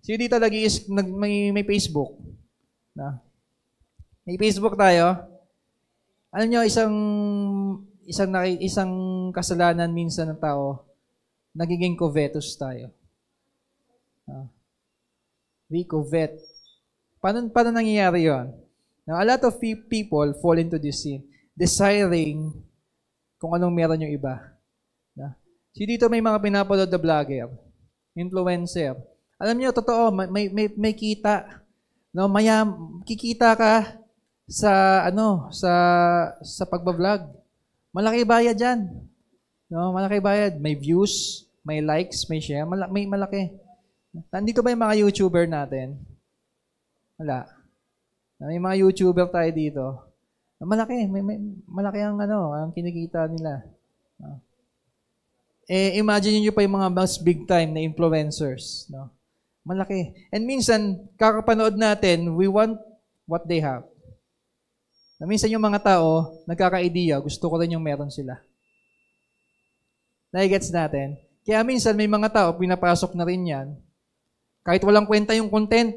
[SPEAKER 1] So dito lagi is may Facebook. No? May Facebook tayo. Alam niyo, isang kasalanan minsan ng tao, nagiging covetous tayo. We covet. Paano nangyayari yun? Now, a lot of people fall into this sin, desiring kung anong meron yung iba. So dito may mga pinapanood na vlogger, influencer. Alam niyo, totoo, may kita. No, kikita ka sa pagbablog. Malaki bayad diyan. No, malaki bayad, may views, may likes, may share, may malaki. Nandito ba yung mga YouTuber natin? Wala. May mga YouTuber tayo dito. Malaki, malaki ang kinikita nila. Imagine niyo pa yung mga mas big time na influencers, no? Malaki. And minsan, kakapanood natin, we want what they have. Na minsan yung mga tao, nagkaka-idea, gusto ko rin yung meron sila. Nai-gets natin? Kaya minsan, may mga tao, pinapasok na rin yan. Kahit walang kwenta yung content,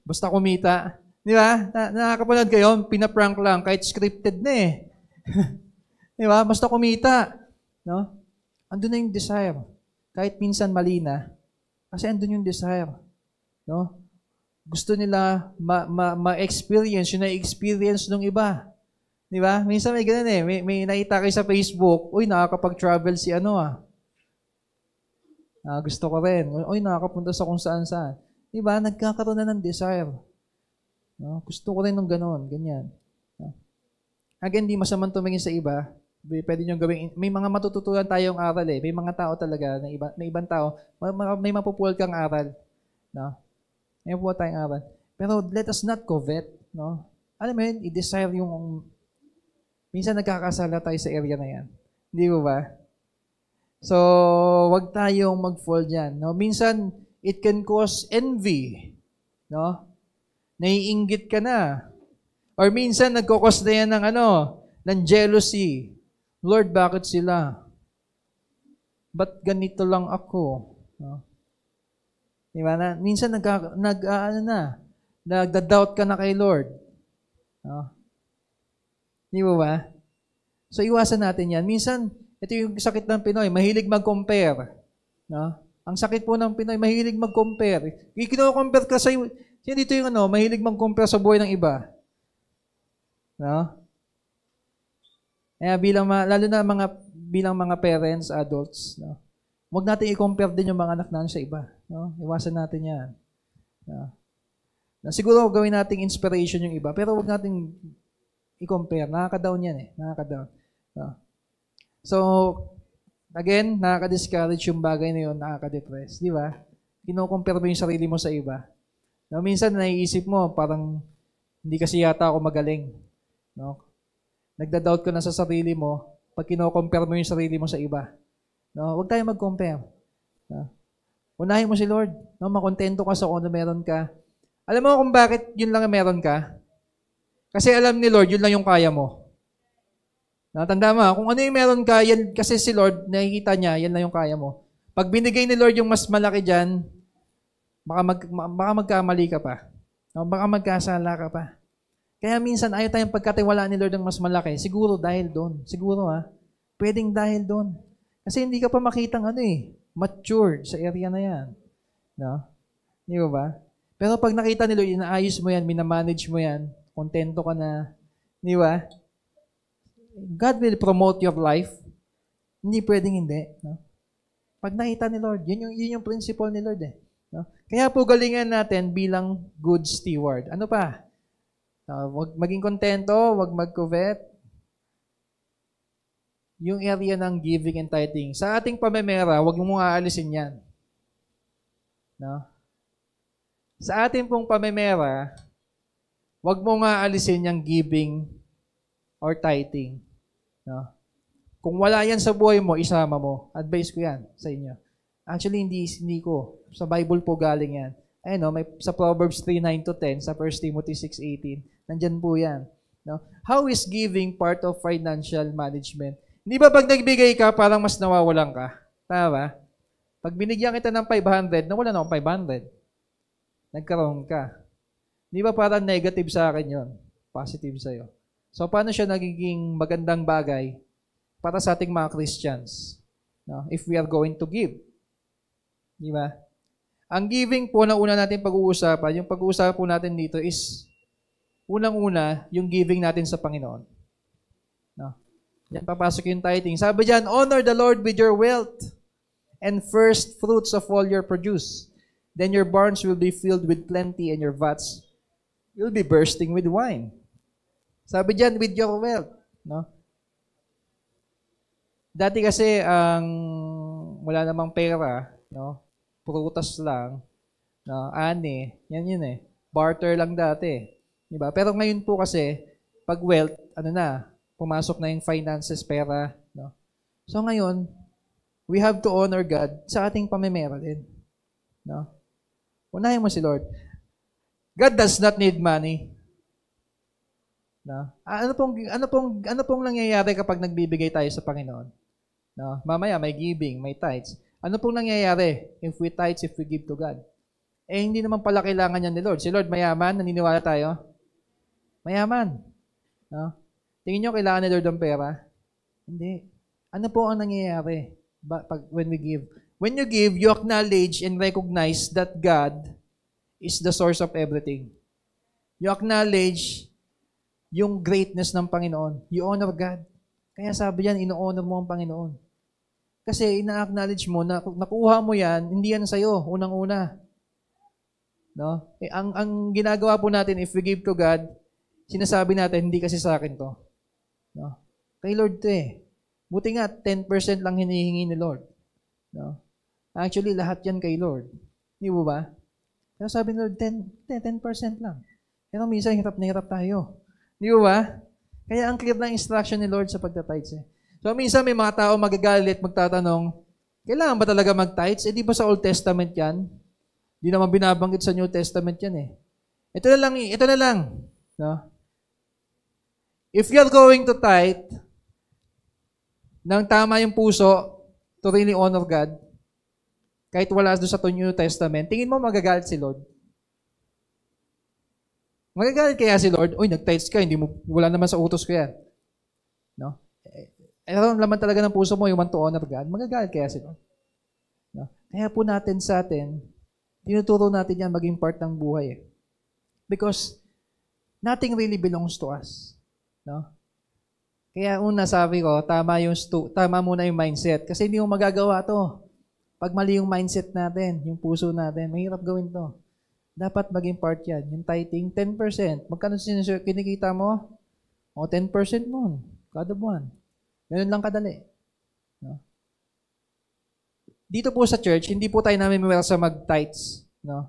[SPEAKER 1] basta kumita. Di ba? Nakakapanood kayo, pinaprank lang, kahit scripted na eh. Di ba? Basta kumita. No? Andun na yung desire. Kahit minsan mali na, kasi andun yung desire. No? Gusto nila ma-experience yung na-experience ng iba. Di ba? Minsan may ganun eh. May nakita kayo sa Facebook, uy, nakakapag-travel si gusto ko rin. Uy, nakakapunta sa kung saan-saan. Di ba? Nagkakaroon na ng desire. No? Gusto ko rin ng ganun. Ganyan. No? Again, di masamang tumingin sa iba. Pwede nyo gawin. May mga matututunan tayong aral eh. May mga tao talaga, may ibang tao, may mapupul kang aral. No? May mapupul tayong aral. Pero let us not covet. No? Alam mo yun, i-desire yung minsan nagkakasala tayo sa area na yan. Hindi ba? So, wag tayong mag-fall dyan. No? Minsan, it can cause envy. No? Naiinggit ka na. Or minsan, nagkukos na yan ng jealousy. Lord, bakit sila? Ba't ganito lang ako? No? Diba na? Minsan, nagda-doubt ka na kay Lord. No? Di ba? So, iwasan natin yan. Minsan, ito yung sakit ng Pinoy, mahilig mag-compare. No? Ang sakit po ng Pinoy, mahilig mag-compare. Kino-compare ka sa sino dito yung mahilig mag-compare sa buhay ng iba. No? Kaya lalo na bilang mga parents, adults, no? Huwag natin i-compare din yung mga anak natin sa iba. No? Iwasan natin yan. No? Siguro gawin nating inspiration yung iba, pero huwag nating i-compare. Nakaka-down yan eh. Nakaka-down. No? So, again, nakaka-discourage yung bagay na yun, nakaka-depress. Di ba? Kino-compare mo yung sarili mo sa iba. No, minsan, naiisip mo, parang hindi kasi yata ako magaling. No? Nagda-doubt ka na sa sarili mo pag kino-compare mo yung sarili mo sa iba. No? Huwag tayo mag-compare. No? Unahin mo si Lord. No? Makontento ka sa kung ano meron ka. Alam mo kung bakit yun lang meron ka? Kasi alam ni Lord, yun lang yung kaya mo. Tanda mo, kung ano yung meron ka, yan, kasi si Lord, nakikita niya, yan lang yung kaya mo. Pag binigay ni Lord yung mas malaki dyan, baka magkamali ka pa. Baka magkasala ka pa. Kaya minsan, ayaw tayong pagkatiwalaan ni Lord ng mas malaki. Siguro dahil doon. Siguro pwedeng dahil doon. Kasi hindi ka pa makitang matured sa area na yan. No? Di ba? Pero pag nakita ni Lord, inaayos mo yan, minamanage mo yan, kontento ka na. Di ba? God will promote your life. Hindi pwedeng hindi. No? Pag nakita ni Lord, yun yung principle ni Lord eh. No? Kaya po galingan natin bilang good steward. Ano pa? Wag maging kontento, wag mag-covet. Yung area ng giving and tithing. Sa ating pamemera, wag mo aalisin yan. No? Sa ating pong pamemera, wag mo nga alisin yung giving or tithing. No? Kung wala yan sa buhay mo, isama mo. Advice ko yan sa inyo. Actually, hindi ko. Sa Bible po galing yan. Ayun, no, may, sa Proverbs 3:9-10, sa 1 Timothy 6:18, nandyan po yan. No? How is giving part of financial management? Hindi ba pag nagbigay ka, parang mas nawawalan ka? Tama ba? Pag binigyan kita ng 500, nawala na akong 500. Nagkaroon ka. Di ba parang negative sa akin yon, positive sa'yo? So, paano siya nagiging magandang bagay para sa ating mga Christians? No? If we are going to give. Di ba? Ang giving po na una natin pag-uusapan, yung pag-uusapan po natin dito is, unang-una, yung giving natin sa Panginoon. No? Yan, papasok yung tithing. Sabi dyan, honor the Lord with your wealth and first fruits of all your produce. Then your barns will be filled with plenty and your vats will be bursting with wine. Sabi dyan, with your wealth. No? Dati kasi, wala namang pera, no? Prutas lang, no? Ani, yan yun eh. Barter lang dati. Diba? Pero ngayon po kasi, pag wealth, pumasok na yung finances, pera. No? So ngayon, we have to honor God sa ating pamimera din. No? Unahin mo si Lord. God does not need money. No? Ano pong nangyayari kapag nagbibigay tayo sa Panginoon? No? Mamaya may giving, may tithes. Ano pong nangyayari if we tithes, if we give to God? Eh, hindi naman pala kailangan yan ni Lord. Si Lord mayaman, naniniwala tayo? Mayaman. No? Tingin nyo kailangan ni Lord ng pera? Hindi. Ano po ang nangyayari when we give? When you give, you acknowledge and recognize that God is the source of everything. You acknowledge yung greatness ng Panginoon. You honor God. Kaya sabi yan, ino-honor mo ang Panginoon. Kasi ina-acknowledge mo na nakuha mo yan, hindi yan sa'yo, unang-una. No? Eh, ang ginagawa po natin, if we give to God, sinasabi natin, hindi kasi sa akin to. No? Kay Lord to eh. Buti nga, 10% lang hinihingi ni Lord. No? Actually, lahat yan kay Lord. Di ba ba? Pero sabi ni Lord, 10% lang. Pero minsan, hirap na hirap tayo. Di ba ba? Kaya ang clear na instruction ni Lord sa pagtitithes eh. So, minsan may mga tao magagalit, magtatanong, kailangan ba talaga mag-tithes? Eh, di ba sa Old Testament yan? Di naman binabanggit sa New Testament yan eh. Ito na lang. No? If you're going to tithe, nang tama yung puso, to really honor God, kahit wala doon sa New Testament, tingin mo magagalit si Lord? Magagalit kaya si Lord? Uy, nag-tithes ka, wala naman sa utos ko yan. No? Ano laman talaga ng puso mo, you want to honor God, magagalit kaya si Lord. No? Kaya po natin sa atin, tinuturo natin yan maging part ng buhay. Eh. Because nothing really belongs to us. No? Kaya una sabi ko, tama muna yung mindset. Kasi hindi mo magagawa to. Pag mali yung mindset natin, yung puso natin, mahirap gawin to. Dapat maging part yan. Yung tithing, 10%. Magkano kinikita mo? O 10% mo. Kada buwan. Ganun lang kadali. No? Dito po sa church, hindi po tayo namimiwala sa mag-tithes. No?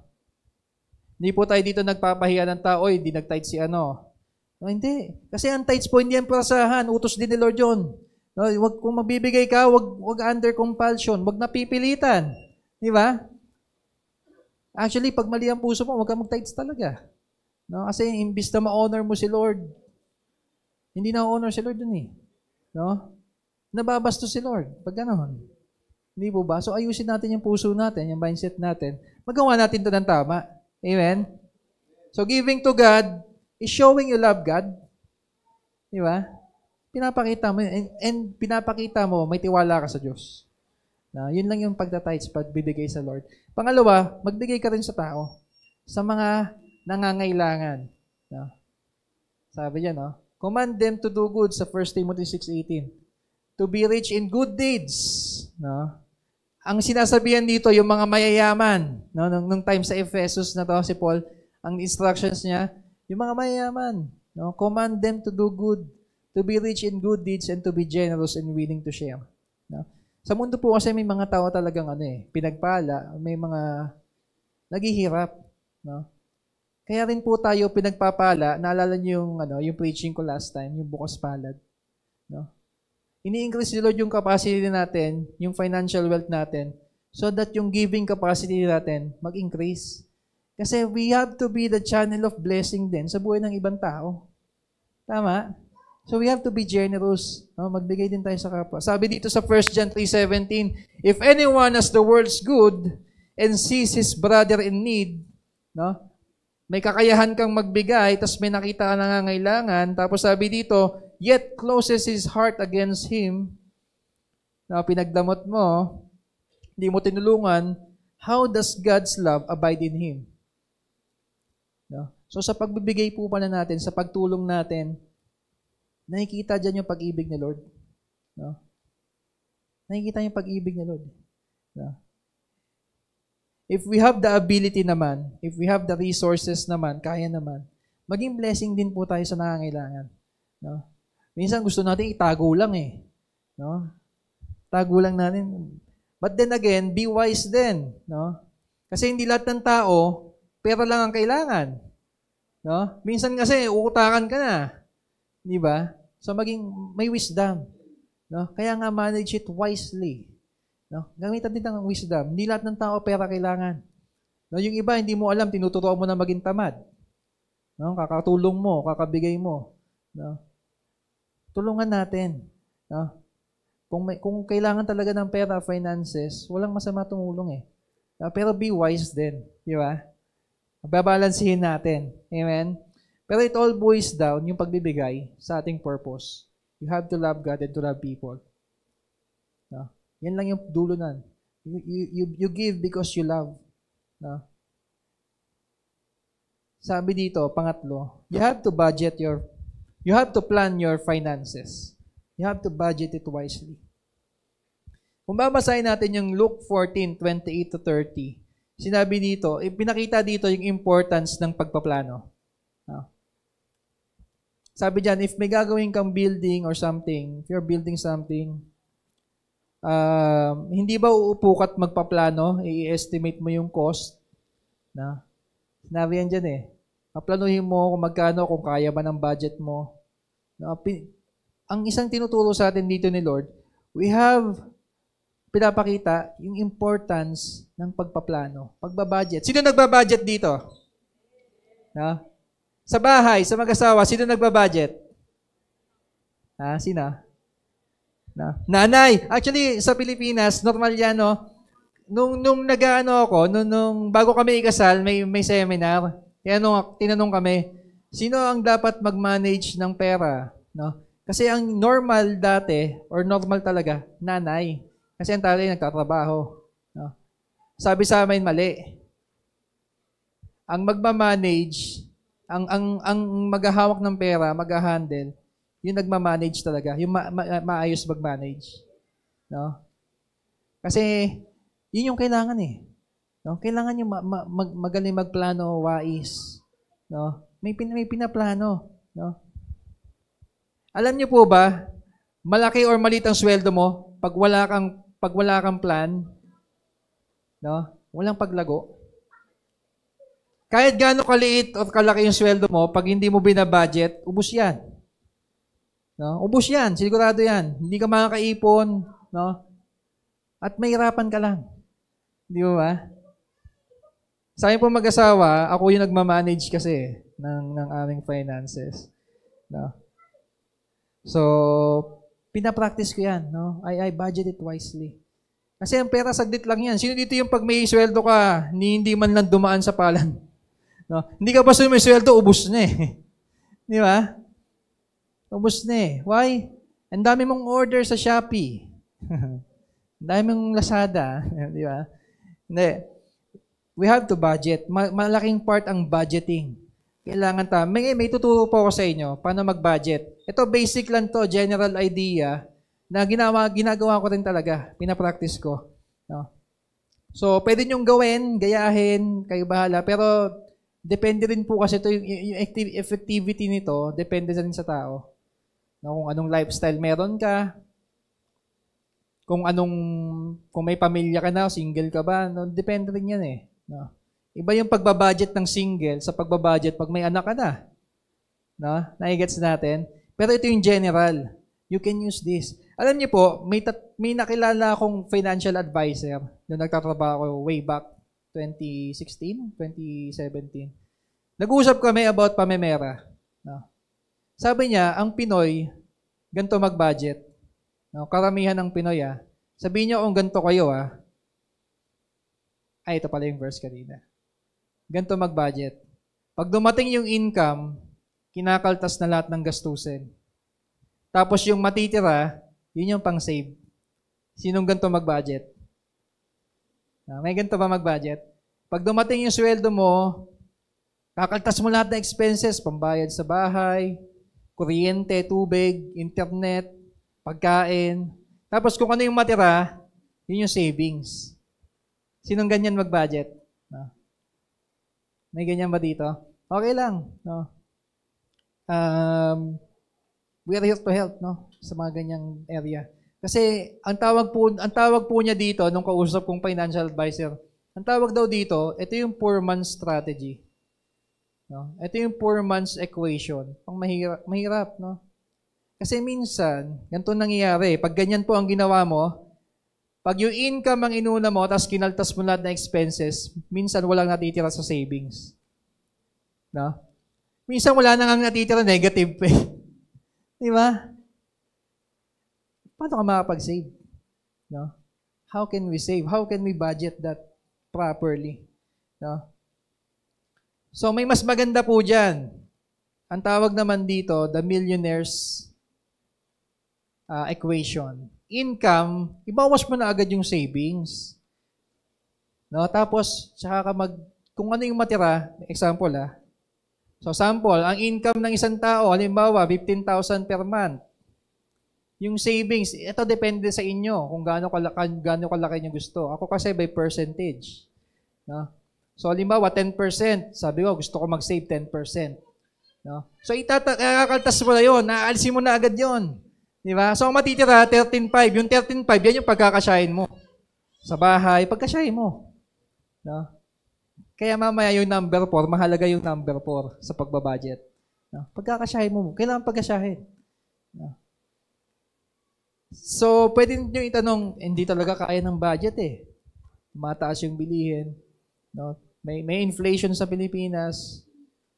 [SPEAKER 1] Hindi po tayo dito nagpapahiya ng tao, hindi nag-tithes si ano. No, hindi. Kasi ang tithes po, hindi yan prasahan. Utos din ni Lord yun. No, kung magbibigay ka, wag under compulsion. Wag napipilitan. Di ba? Actually, pag mali ang puso mo, wag kang mag-tithes talaga. No? Kasi imbis na ma-honor mo si Lord, hindi na-honor si Lord dun eh. No? Nababasto si Lord. Pag gano'n. Hindi po ba? So, ayusin natin yung puso natin, yung mindset natin. Magawa natin ito ng tama. Amen? So, giving to God is showing you love God. Di ba? Pinapakita mo, and pinapakita mo, may tiwala ka sa Diyos. Na, yun lang yung pagtitithes, pagbibigay sa Lord. Pangalawa, magbigay ka rin sa tao. Sa mga nangangailangan. No? Sabi niya, no? Command them to do good sa 1 Timothy 6:18. To be rich in good deeds. No? Ang sinasabihan dito, yung mga mayayaman, no? Nung time sa Ephesus na to, si Paul, ang instructions niya, yung mga mayayaman, no? Command them to do good, to be rich in good deeds, and to be generous and willing to share. No? Sa mundo po kasi may mga tao talagang pinagpala, may mga naghihirap. No? Kaya rin po tayo pinagpapala, naalala niyo yung preaching ko last time, yung bukas palad. No? Ini-increase ni Lord yung capacity natin, yung financial wealth natin, so that yung giving capacity natin mag-increase. Kasi we have to be the channel of blessing din sa buhay ng ibang tao. Tama? So we have to be generous. No? Magbigay din tayo sa kapwa. Sabi dito sa 1 John 3:17, if anyone has the world's good and sees his brother in need, no? May kakayahan kang magbigay, tapos may nakita ka nangangailangan, tapos sabi dito, yet closes his heart against him, na pinagdamot mo, hindi mo tinulungan, how does God's love abide in him? No? So sa pagbibigay po pala natin, sa pagtulong natin, nakikita dyan yung pag-ibig ni Lord. No? Nakikita yung pag-ibig ni Lord. No? If we have the ability naman, if we have the resources naman, kaya naman, maging blessing din po tayo sa nangangailangan. No? Minsan gusto natin itago lang eh. No? Tago lang natin. But then again, be wise din. No? Kasi hindi lahat ng tao, pera lang ang kailangan. No? Minsan kasi, uutakan ka na. Di ba? So maging may wisdom. No? Kaya nga manage it wisely. No? Gamitan din ng wisdom. Hindi lahat ng tao pera kailangan. No? Yung iba, hindi mo alam, tinuturuan mo na maging tamad. No? Kakatulong mo, kakabigay mo. No? Tulungan natin. No? Kung kailangan talaga ng pera, finances, walang masama tumulong eh. No? Pero be wise din. Di ba? Babalansihin natin. Amen? Pero it all boils down yung pagbibigay sa ating purpose. You have to love God and to love people. No? Yan lang yung dulo nun. You give because you love. No? Sabi dito, pangatlo, you have to plan your finances. You have to budget it wisely. Kung babasahin natin yung Luke 14:28-30, sinabi dito, pinakita dito yung importance ng pagpaplano. No? Sabi dyan, if may gagawin kang building or something, if you're building something, hindi ba uupo ka't magpaplano, i-estimate mo yung cost? Na? Sinabi yan dyan eh. Paplanuhin mo kung magkano, kung kaya ba ng budget mo. Na, ang isang tinuturo sa atin dito ni Lord, we have pinapakita yung importance ng pagpaplano, pagbabudget. Sino nagbabudget dito? Na? Sa bahay, sa mag-asawa, sino nagbabudget? Sino? Nanay. Actually, sa Pilipinas, normal yan, no? Nung nag-ano ako, nung bago kami ikasal, may seminar. Kaya tinanong kami, sino ang dapat mag-manage ng pera? No? Kasi ang normal dati, or normal talaga, nanay. Kasi ang tatay nagtatrabaho. No? Sabi sa amin, mali. Ang magmamanage, ang maghahawak ng pera, mag-handle, yung nagmamanage talaga, yung maayos mag-manage. No? Kasi, yun yung kailangan eh. No? Kailangan yung magaling magplano, wais. No? May pinaplano. No? Alam niyo po ba, malaki or maliit ang sweldo mo pag wala kang plan, no? Walang paglago. Kahit gaano kaliit o kalaki yung sweldo mo, pag hindi mo binabudget, ubos yan. No? Ubos yan, sigurado yan. Hindi ka makakaipon, no? At mahirapan ka lang. Di ba? Sa akin po mag-asawa, ako yung nagmamanage kasi ng aming finances. No? So, pinapractice ko yan. No? I budget it wisely. Kasi ang pera, saglit lang yan. Sino dito yung pag may sweldo ka, hindi man lang dumaan sa palan? No? Hindi ka pa may sweldo, ubos na eh. Di ba? Ubos na eh. Why? Ang dami mong order sa Shopee. Ang dami mong Lazada. Di ba? Hindi. We have to budget. Malaking part ang budgeting. Kailangan may tuturo po ako sa inyo paano mag-budget. Ito basic lang to, general idea na ginagawa ko rin talaga. Pinapractice ko. No? So, pwede nyong gawin, gayahin, kayo bahala. Pero, depende rin po kasi ito, yung effectivity nito, depende rin sa tao. No? Kung anong lifestyle meron ka, kung may pamilya ka na, single ka ba, no? Depende rin yan eh. No? Iba yung pagbabudget ng single sa pagbabudget pag may anak ka na. No? Naigets natin? Pero ito yung general. You can use this. Alam niyo po, may nakilala akong financial advisor na nagtatrabaho ako way back 2016, 2017. Nag-uusap kami about pamemera. No? Sabi niya, ang Pinoy, ganito mag-budget. No? Karamihan ng Pinoy, sabihin niyo kung ganito kayo, ito pala yung verse kanina. Ganito mag-budget. Pag dumating yung income, kinakaltas na lahat ng gastusin. Tapos yung matitira, yun yung pang-save. Sinong ganito mag-budget? May ganito ba mag-budget? Pag dumating yung sweldo mo, kakaltas mo lahat ng expenses, pambayad sa bahay, kuryente, tubig, internet, pagkain. Tapos kung ano yung matira, yun yung savings. Sinong ganyan mag-budget? No? May ganyan ba dito? Okay lang. No? We are here to help, no? Sa mga ganyang area. Kasi ang tawag po niya dito nung kausap kong financial advisor, ang tawag daw dito, ito yung poor man's strategy. No? Ito yung poor man's equation. Pang mahirap, no? Kasi minsan, ganito nangyayari. Pag ganyan po ang ginawa mo, pag yung income ang inuna mo, tapos kinaltas mo lahat ng expenses, minsan walang natitira sa savings. No? Minsan wala na nga natitira, negative pa. Di ba? Paano ka makapag-save? No? How can we save? How can we budget that properly? No? So, may mas maganda po dyan. Ang tawag naman dito, the millionaire's equation. Income, ibawas mo na agad yung savings. No? Tapos, tsaka kung ano yung matira, example So, sample, ang income ng isang tao, halimbawa, 15,000 per month. Yung savings, ito depende sa inyo kung gaano kalaki nyo gusto. Ako kasi by percentage. No? So, halimbawa, 10%. Sabi ko, gusto ko mag-save 10%. No? So, ikakaltas mo na yun. Naalisin mo na agad yun. Di ba? So, ang matitira, 13.5. Yung 13.5, yan yung pagkakasyahin mo. Sa bahay, pagkasyahin mo. No? Kaya mamaya yung number 4, mahalaga yung number 4 sa pagbabudget. No? Pagkakasyahin mo, kailangan pagkasyahin. No? So, pwede nyo itanong, hindi talaga kaya ng budget Mataas yung bilihin. No? May inflation sa Pilipinas.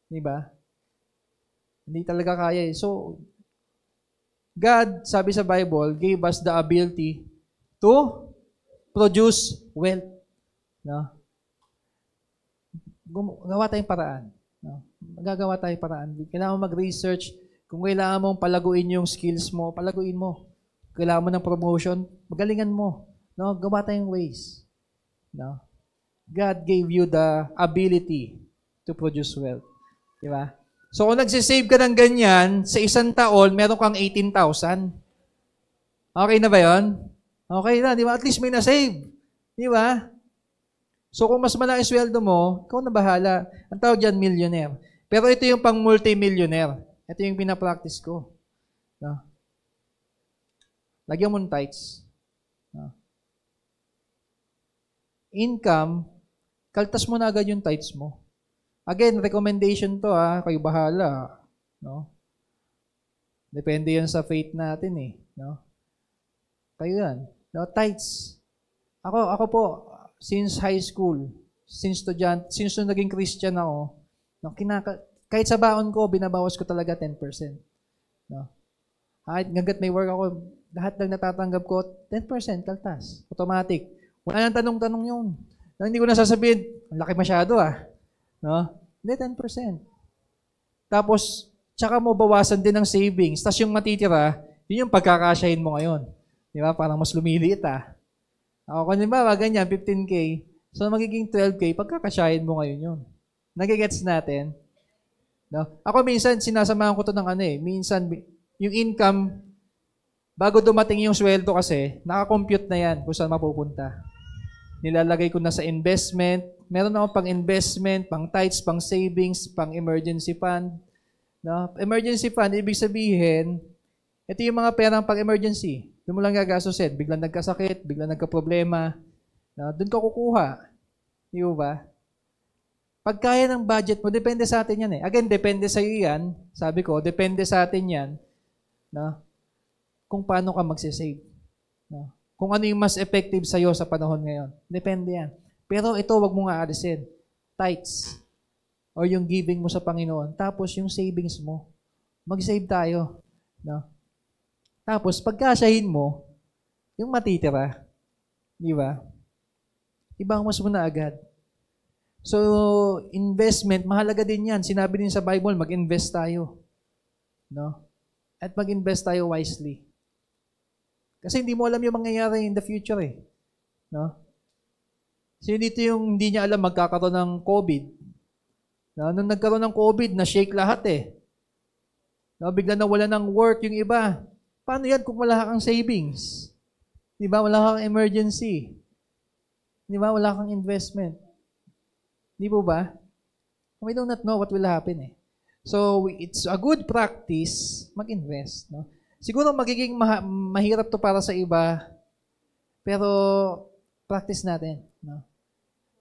[SPEAKER 1] Di ba? Hindi talaga kaya So, God, sabi sa Bible, gave us the ability to produce wealth. No? Gawa tayong paraan. No? Magagawa tayong paraan. Kailangan mo mag-research. Kung kailangan mong palaguin yung skills mo, palaguin mo. Kailangan mo ng promotion, magalingan mo. No? Gawa tayong ways. No? God gave you the ability to produce wealth. Di ba? So, kung nagsisave ka ng ganyan, sa isang taon, meron kang 18,000. Okay na ba yun? Okay na, di ba? At least may na-save. Di ba? So, kung mas malaki sweldo mo, ikaw na bahala. Ang tawag dyan, millionaire. Pero ito yung pang multi-millionaire. Ito yung pinapractice ko. No? Lagyan mo ng tithes. No? Income, kaltas mo na agad yung tithes mo. Again, recommendation to kayo bahala. No? Depende yan sa faith natin No? Kayo yan. No? Tithes. Ako po, since high school, since naging Christian ako, no, kahit sa baon ko, binabawas ko talaga 10%. No? Kahit hanggat may work ako, lahat ng natatanggap ko, 10% kaltas. Automatic. Wala nang tanong-tanong yun. No, hindi ko na sasabihin, ang laki masyado No? Hindi, 10%. Tapos, tsaka mo bawasan din ng savings. Tapos yung matitira, yun yung pagkakasyahin mo ngayon. Di ba? Parang mas lumiliit Ako, kung ba, ganyan, 15K. So, magiging 12K, pagkakasyahin mo ngayon yun. Nagigets natin? No? Ako minsan, sinasamahan ko to ng minsan, yung income, bago dumating yung sweldo kasi, nakakompute na yan kung saan mapupunta. Nilalagay ko na sa investment. Meron ako pang investment, pang tithes, pang savings, pang emergency fund. No? Emergency fund, ibig sabihin, ito yung mga perang pang emergency. Doon mo lang gagastusin. Biglang nagkasakit, biglang nagka-problema. No? Doon ka kukuha. Di ba? Pag kaya ng budget mo, depende sa atin yan Again, depende sa iyo yan. Sabi ko, depende sa atin yan. No? kung paano ka magsisave. No? Kung ano yung mas effective sa'yo sa panahon ngayon. Depende yan. Pero ito, wag mo nga aalisin. Tithes. O yung giving mo sa Panginoon. Tapos yung savings mo. Mag-save tayo. No? Tapos, pagkasyahin mo, yung matitira. Di ba? Ibangwas mo na agad. So, investment, mahalaga din yan. Sinabi din sa Bible, mag-invest tayo. No? At mag-invest tayo wisely. Kasi hindi mo alam yung mangyayari in the future eh. No? Sino dito yung hindi niya alam magkakaroon ng COVID? No? Nung nagkaroon ng COVID, na-shake lahat eh. No? Bigla na wala ng work yung iba. Paano yan kung wala kang savings? Di ba? Wala kang emergency. Di ba? Wala kang investment. Di po ba? We do not know what will happen eh. So, it's a good practice mag-invest. No? Siguro magiging mahirap to para sa iba, pero practice natin. No?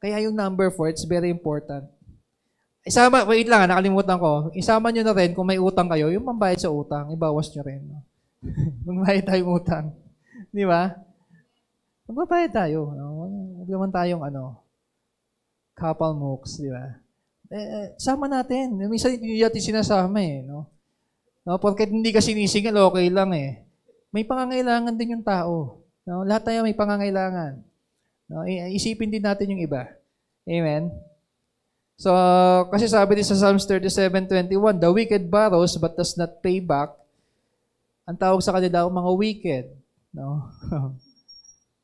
[SPEAKER 1] Kaya yung number 4, it's very important. Isama, wait lang, nakalimutan ko. Isama nyo na rin kung may utang kayo, yung pambayad sa utang, ibawas nyo rin. No? Magbayad tayong utang. Di ba? Magbabayad tayo. No? Huwag naman tayong couple mooks, di ba? Sama natin. Minsan hindi natin sinasama eh. No? No, porket hindi ka sinisingil, okay lang eh. May pangangailangan din yung tao. No? Lahat tayo may pangangailangan. No? Isipin din natin yung iba. Amen? So, kasi sabi din sa Psalms 37:21, the wicked borrows but does not pay back. Ang tawag sa kanila mga wicked. No?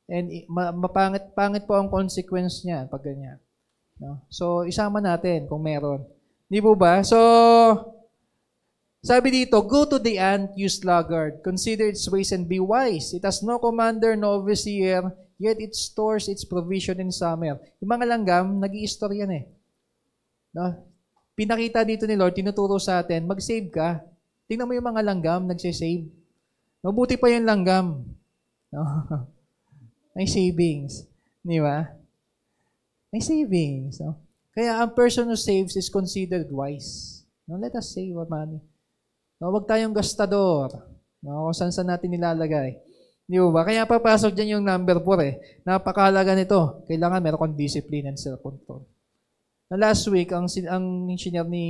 [SPEAKER 1] And pangit po ang consequence niya pag ganyan. No? So, isama natin kung meron. Di po ba? So, sabi dito, go to the ant, you sluggard. Consider its ways and be wise. It has no commander, no overseer, yet it stores its provision in summer. Yung mga langgam, nag-i-store yan eh. No? Pinakita dito ni Lord, tinuturo sa atin, mag-save ka. Tingnan mo yung mga langgam, nagsisave. Mabuti pa yung langgam. No? May savings. Di ba? May savings. No? Kaya ang person who saves is considered wise. No? Let us save our money. No, wag tayong gastador. No, kung saan natin nilalagay. Di ba? Kaya papasok dyan yung number 4 eh. Napakahalaga nito. Kailangan meron kang discipline and self-control. Na last week, ang engineer ni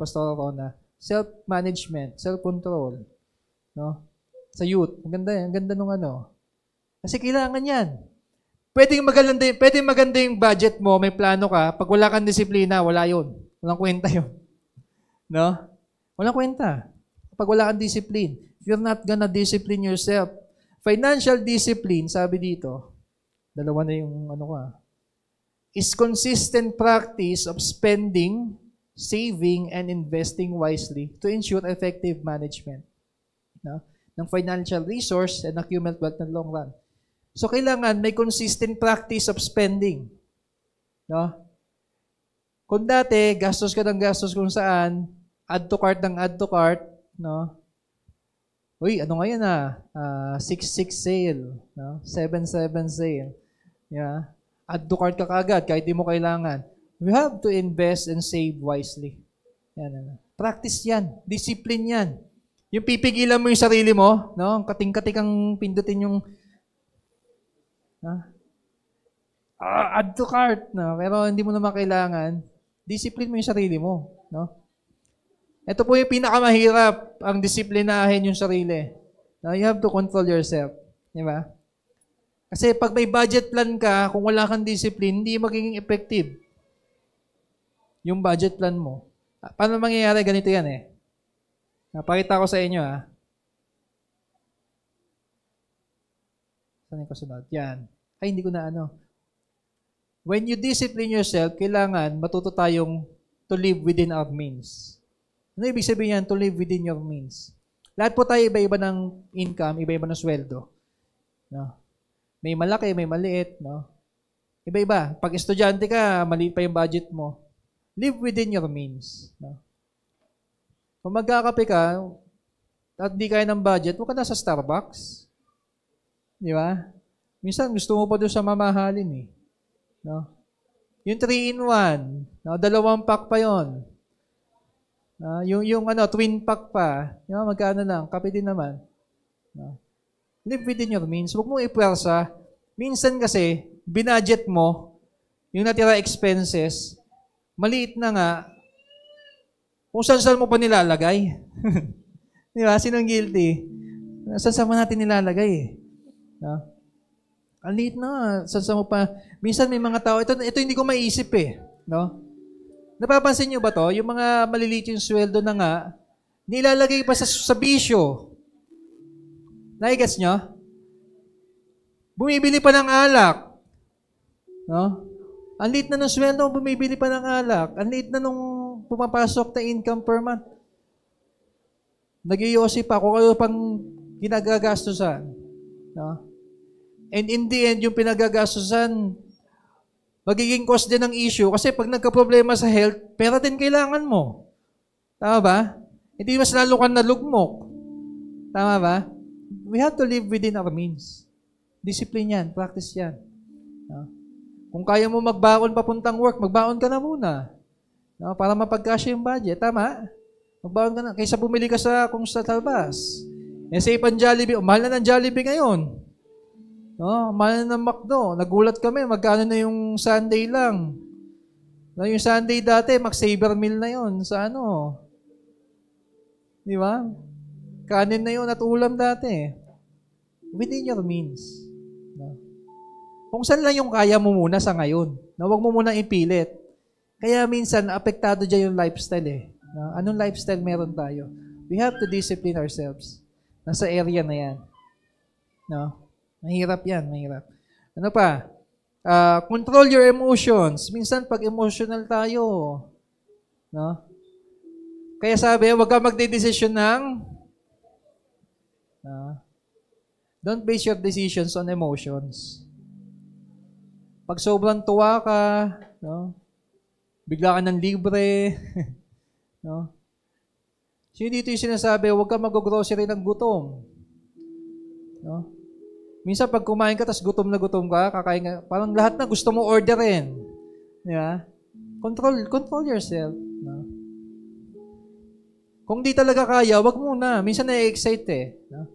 [SPEAKER 1] Pastor Rona, self-management, self-control. No? Sa youth. Ang ganda nung Kasi kailangan yan. Pwedeng maganda yung budget mo, may plano ka. Pag wala kang disiplina, wala yun. Walang kwenta yun. No? Walang kwenta. Pag wala kang discipline, if you're not gonna discipline yourself, financial discipline, sabi dito, dalawa na yung is consistent practice of spending, saving, and investing wisely to ensure effective management ng financial resource and accumulate wealth in the long run. So, kailangan may consistent practice of spending. No? Kung dati, gastos ka ng gastos kung saan, add to cart, no? Uy, ngayon 6-6 sale, no? 7-7 sale. Yeah. Add to cart ka kagad kahit di mo kailangan. We have to invest and save wisely. Yan. Practice yan. Discipline yan. Yung pipigilan mo yung sarili mo, no? Kating-kating ang pindutin yung add to cart, no? Pero hindi mo naman kailangan. Discipline mo yung sarili mo, no? Ito po yung pinakamahirap, ang disiplinahin yung sarili. Now, you have to control yourself. Di ba? Kasi pag may budget plan ka, kung wala kang discipline, hindi magiging effective yung budget plan mo. Paano mangyayari? Ganito yan eh. Napakita ko sa inyo Saan yung kasunod? Yan. Ay, hindi ko na When you discipline yourself, kailangan matuto tayong to live within our means. Ano ibig sabihin yan? To live within your means. Lahat po tayo iba-iba ng income, iba-iba ng sweldo. No? May malaki, may maliit. No? Iba-iba. Pag estudyante ka, maliit pa yung budget mo. Live within your means. No? Kung magkakape ka, at di kaya ng budget, huwag ka na sa Starbucks. Di ba? Minsan, gusto mo pa doon sa mamahalin eh. No? Yung 3-in-1, no? 2 pack pa yon. Yung twin pack pa, magkano lang, kape din naman. No? Live within your means. Huwag mo ipwersa. Minsan kasi, binudget mo, yung natira expenses, maliit na nga, kung saan mo pa nilalagay. Di ba? Sinong guilty? Saan mo natin nilalagay eh. No? Ang liit na, saan mo pa. Minsan may mga tao, ito hindi ko maiisip eh. No? Napapansin nyo ba to? Yung mga maliliit yung sweldo na nga, nilalagay pa sa bisyo. Naigets nyo? Bumibili pa ng alak. No? Ang liit na ng sweldo, bumibili pa ng alak. Ang liit na nung pumapasok na income per month. Nag-iossi pa kung ano pang ginagagastusan. No? And in the end, yung pinagagastusan, magiging cause din ng issue kasi pag nagka-problema sa health, pera din kailangan mo. Tama ba? Hindi mas lalo kang nalugmok. Tama ba? We have to live within our means. Discipline yan. Practice yan. No? Kung kaya mo magbaon papuntang work, magbaon ka na muna. No? Para mapagkasya yung budget. Tama? Magbaon ka na. Kaysa bumili ka kung sa talbas. Say pang Jollibee, mahal na ng Jollibee ngayon. No, mahal na ng McDo. Nagulat kami, magkano na yung Sunday lang. No, yung Sunday dati, mag-saver meal na yon sa ano. Di ba? Kanin na yun at ulam dati. Within your means. No? Kung saan lang yung kaya mo muna sa ngayon. No, huwag mo muna ipilit. Kaya minsan, apektado dyan yung lifestyle eh. No? Anong lifestyle meron tayo? We have to discipline ourselves. Nasa area na yan. No? Mahirap yan, mahirap. Ano pa? Control your emotions. Minsan, pag emotional tayo, no? Kaya sabi, huwag ka magde-decision ng don't base your decisions on emotions. Pag sobrang tuwa ka, no? Bigla ka ng libre, no? Sino dito yung sinasabi, huwag ka mag-grocery ng gutom. No? Minsan pag kumain ka, tas gutom ka, kakain ka, parang lahat na gusto mo orderin. Di ba? Control yourself. No? Kung di talaga kaya, wag muna. Minsan na-excite eh. No?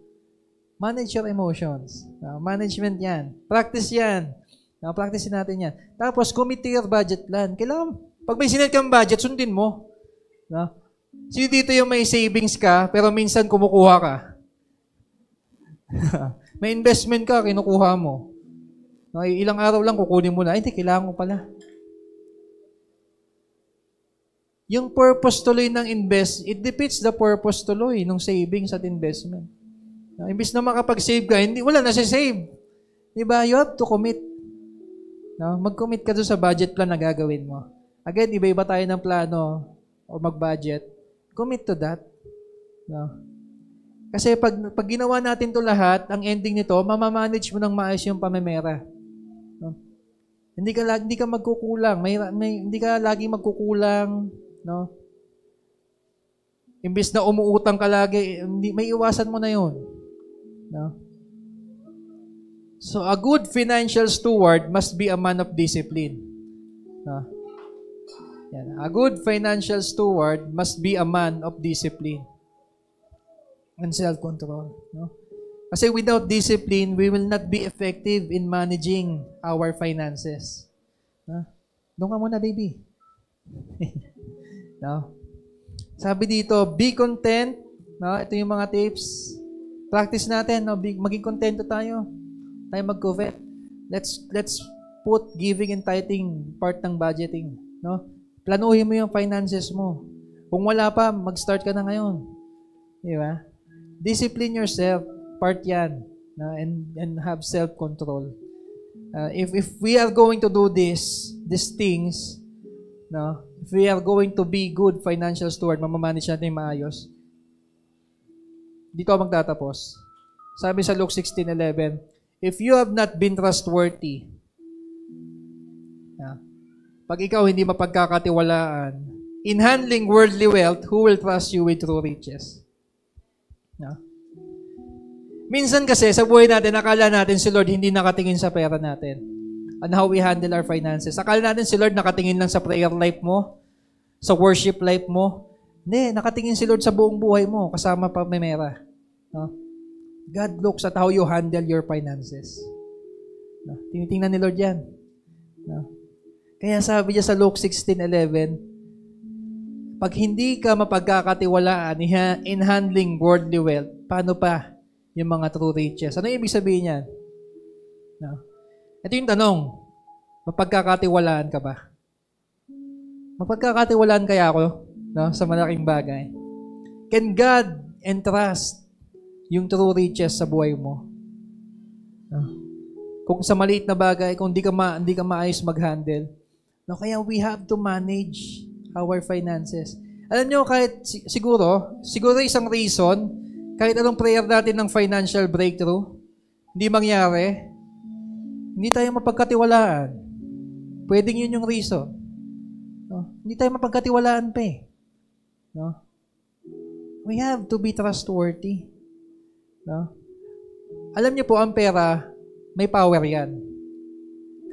[SPEAKER 1] Manage your emotions. No? Management yan. Practice yan. No? Practice natin yan. Tapos, commit to your budget plan. Kailangan, pag may sinet kang budget, sundin mo. No? Sino dito yung may savings ka, pero minsan kumukuha ka? May investment ka, kinukuha mo. No, ilang araw lang kukunin mo na. Ay, hindi, kailangan mo pala. Yung purpose tuloy ng it defeats the purpose tuloy ng savings at investment. No, imbis na makapag-save ka, wala na save. Diba? You have to commit. No, mag-commit ka doon sa budget plan na gagawin mo. Again, iba-iba tayo ng plano o mag-budget. Commit to that. No? Kasi pag ginawa natin to lahat, ang ending nito, mamamanage mo ng maayos yung pamemera. No? Hindi ka magkukulang. Hindi ka lagi magkukulang. No? Imbis na umuutang ka lagi, may iwasan mo na yun. No? So, a good financial steward must be a man of discipline. No? Yan. A good financial steward must be a man of discipline and self-control. No? Kasi without discipline, we will not be effective in managing our finances. No? Doon ka muna, baby. No? Sabi dito, be content. No? Ito yung mga tips. Practice natin. No? Maging contento tayo. Tayo mag-covet. Let's put giving and tithing part ng budgeting. No? Planuhin mo yung finances mo. Kung wala pa, mag-start ka na ngayon. Di ba? Discipline yourself. Part yan. And have self-control. If we are going to do these things, no, if we are going to be good financial steward, mamamanage natin maayos, dito ako magtatapos. Sabi sa Luke 16:11, if you have not been trustworthy, pag ikaw hindi mapagkakatiwalaan, in handling worldly wealth, who will trust you with true riches? No? Minsan kasi sa buhay natin, akala natin si Lord hindi nakatingin sa pera natin and how we handle our finances. Akala natin si Lord nakatingin lang sa prayer life mo, sa worship life mo. Hindi, nakatingin si Lord sa buong buhay mo, kasama pa may mera. No? God looks at how you handle your finances. No? Tinitingnan ni Lord yan. No? Kaya sabi niya sa Luke 16:11, pag hindi ka mapagkakatiwalaan in handling worldly wealth, paano pa yung mga true riches? Ano ibig sabihin niyan? No? Ito yung tanong, mapagkakatiwalaan ka ba? Mapagkakatiwalaan kaya ako, no, sa malaking bagay? Can God entrust yung true riches sa buhay mo? No? Kung sa maliit na bagay, kung hindi ka maayos mag-handle, no, kaya we have to manage our finances. Alam nyo, kahit siguro isang reason, kahit anong prayer natin ng financial breakthrough, hindi mangyari, hindi tayo mapagkatiwalaan. Pwedeng yun yung reason. No? Hindi tayo mapagkatiwalaan pa eh. No? We have to be trustworthy. No? Alam niyo po, ang pera, may power yan.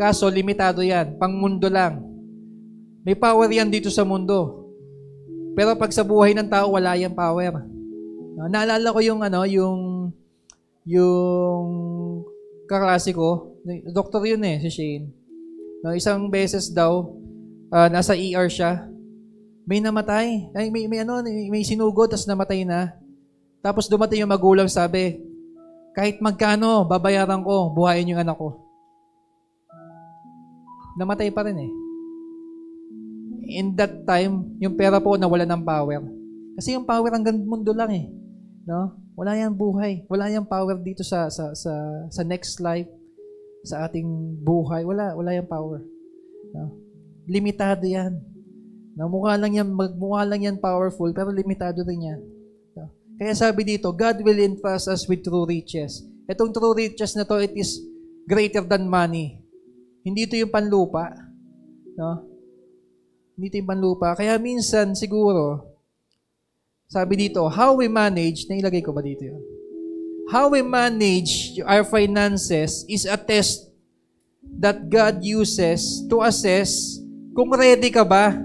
[SPEAKER 1] Kaso, limitado yan. Pang mundo lang. May power yan dito sa mundo. Pero pag sa buhay ng tao, wala yung power. No? Naalala ko yung kaklase ko, doktor yun si Shane. No, isang beses daw, nasa ER siya, may namatay. Ay, may sinugod, tapos namatay na. Tapos dumating yung magulang, sabi, kahit magkano, babayaran ko, buhayin yung anak ko. Namatay pa rin In that time, yung pera po nawala ng power. Kasi yung power hanggang mundo lang No? Wala yang buhay. Wala yang power dito sa next life, sa ating buhay. Wala yang power. No? Limitado yan. No? Mukha lang yan powerful, pero limitado rin yan. No? Kaya sabi dito, God will entrust us with true riches. Itong true riches na to, it is greater than money. Hindi ito yung panlupa. No? Hindi ito yung panlupa. Kaya minsan, siguro, sabi dito, how we manage, nailagay ko ba dito yun? How we manage our finances is a test that God uses to assess kung ready ka ba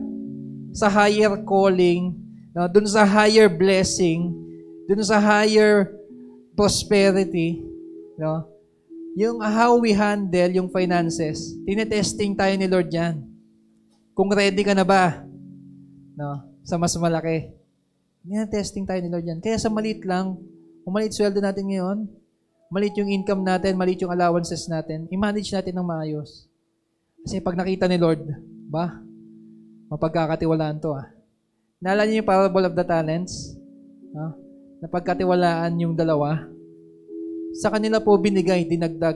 [SPEAKER 1] sa higher calling, no, dun sa higher blessing, dun sa higher prosperity. No? Yung how we handle yung finances, tinetesting tayo ni Lord yan. Kung ready ka na ba, no, sa mas malaki. Tinetesting tayo ni Lord yan. Kaya sa maliit lang, kung maliit sweldo natin ngayon, maliit yung income natin, maliit yung allowances natin, i-manage natin ng maayos. Kasi pag nakita ni Lord, mapagkakatiwalaan to Naalala niyo yung parable of the talents? Napagkatiwalaan yung dalawa. Sa kanila po binigay, dinagdag.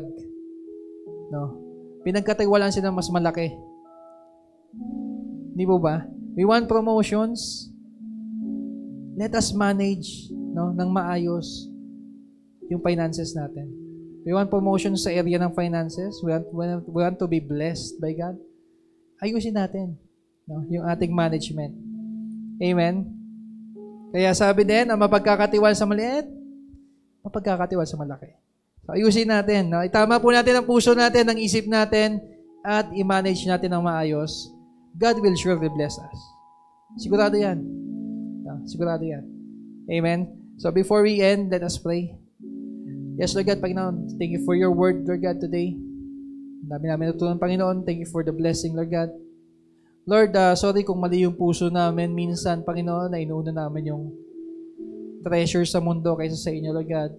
[SPEAKER 1] No? Pinagkatiwalaan sila mas malaki. Di po ba? We want promotions. Let us manage ng maayos yung finances natin. We want promotions sa area ng finances. We want to be blessed by God. Ayusin natin yung ating management. Amen? Kaya sabi din, ang mapagkakatiwala sa maliit, mapagkakatiwala sa malaki. So, ayusin natin. Itama po natin ang puso natin, ang isip natin, at i-manage natin ng maayos. God will surely bless us. Sigurado yan. Sigurado yan. Amen? So before we end, let us pray. Yes, Lord God, Panginoon, thank you for your word, Lord God, today. Dami namin natutunan, Panginoon. Thank you for the blessing, Lord God. Lord, sorry kung mali yung puso namin. Minsan, Panginoon, na inuuna namin yung treasure sa mundo kaysa sa inyo, Lord God.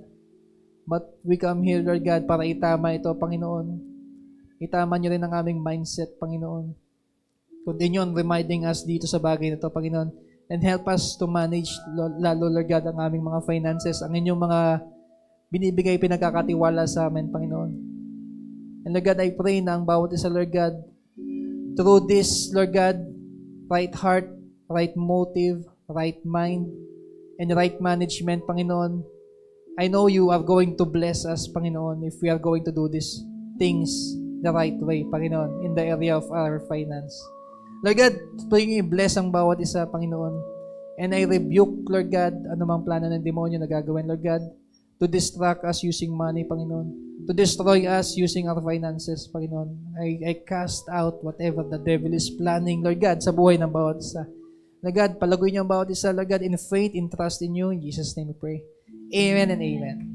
[SPEAKER 1] But we come here, Lord God, para itama ito, Panginoon. Itama niyo rin ang aming mindset, Panginoon. Continue on reminding us dito sa bagay na ito, Panginoon. And help us to manage, lalo, Lord God, ang aming mga finances, ang inyong mga binibigay, pinagkakatiwala sa amin, Panginoon. And Lord God, I pray na ang bawat isa, Lord God, through this, Lord God, right heart, right motive, right mind, and right management, Panginoon, I know you are going to bless us, Panginoon, if we are going to do these things the right way, Panginoon, in the area of our finance. Lord God, pray niyo i-bless ang bawat isa, Panginoon. And I rebuke, Lord God, anumang plano ng demonyo na gagawin, Lord God, to distract us using money, Panginoon. To destroy us using our finances, Panginoon. I cast out whatever the devil is planning, Lord God, sa buhay ng bawat isa. Lord God, palaguin niyo ang bawat isa, Lord God, in faith, in trust in you. In Jesus' name we pray. Amen and amen.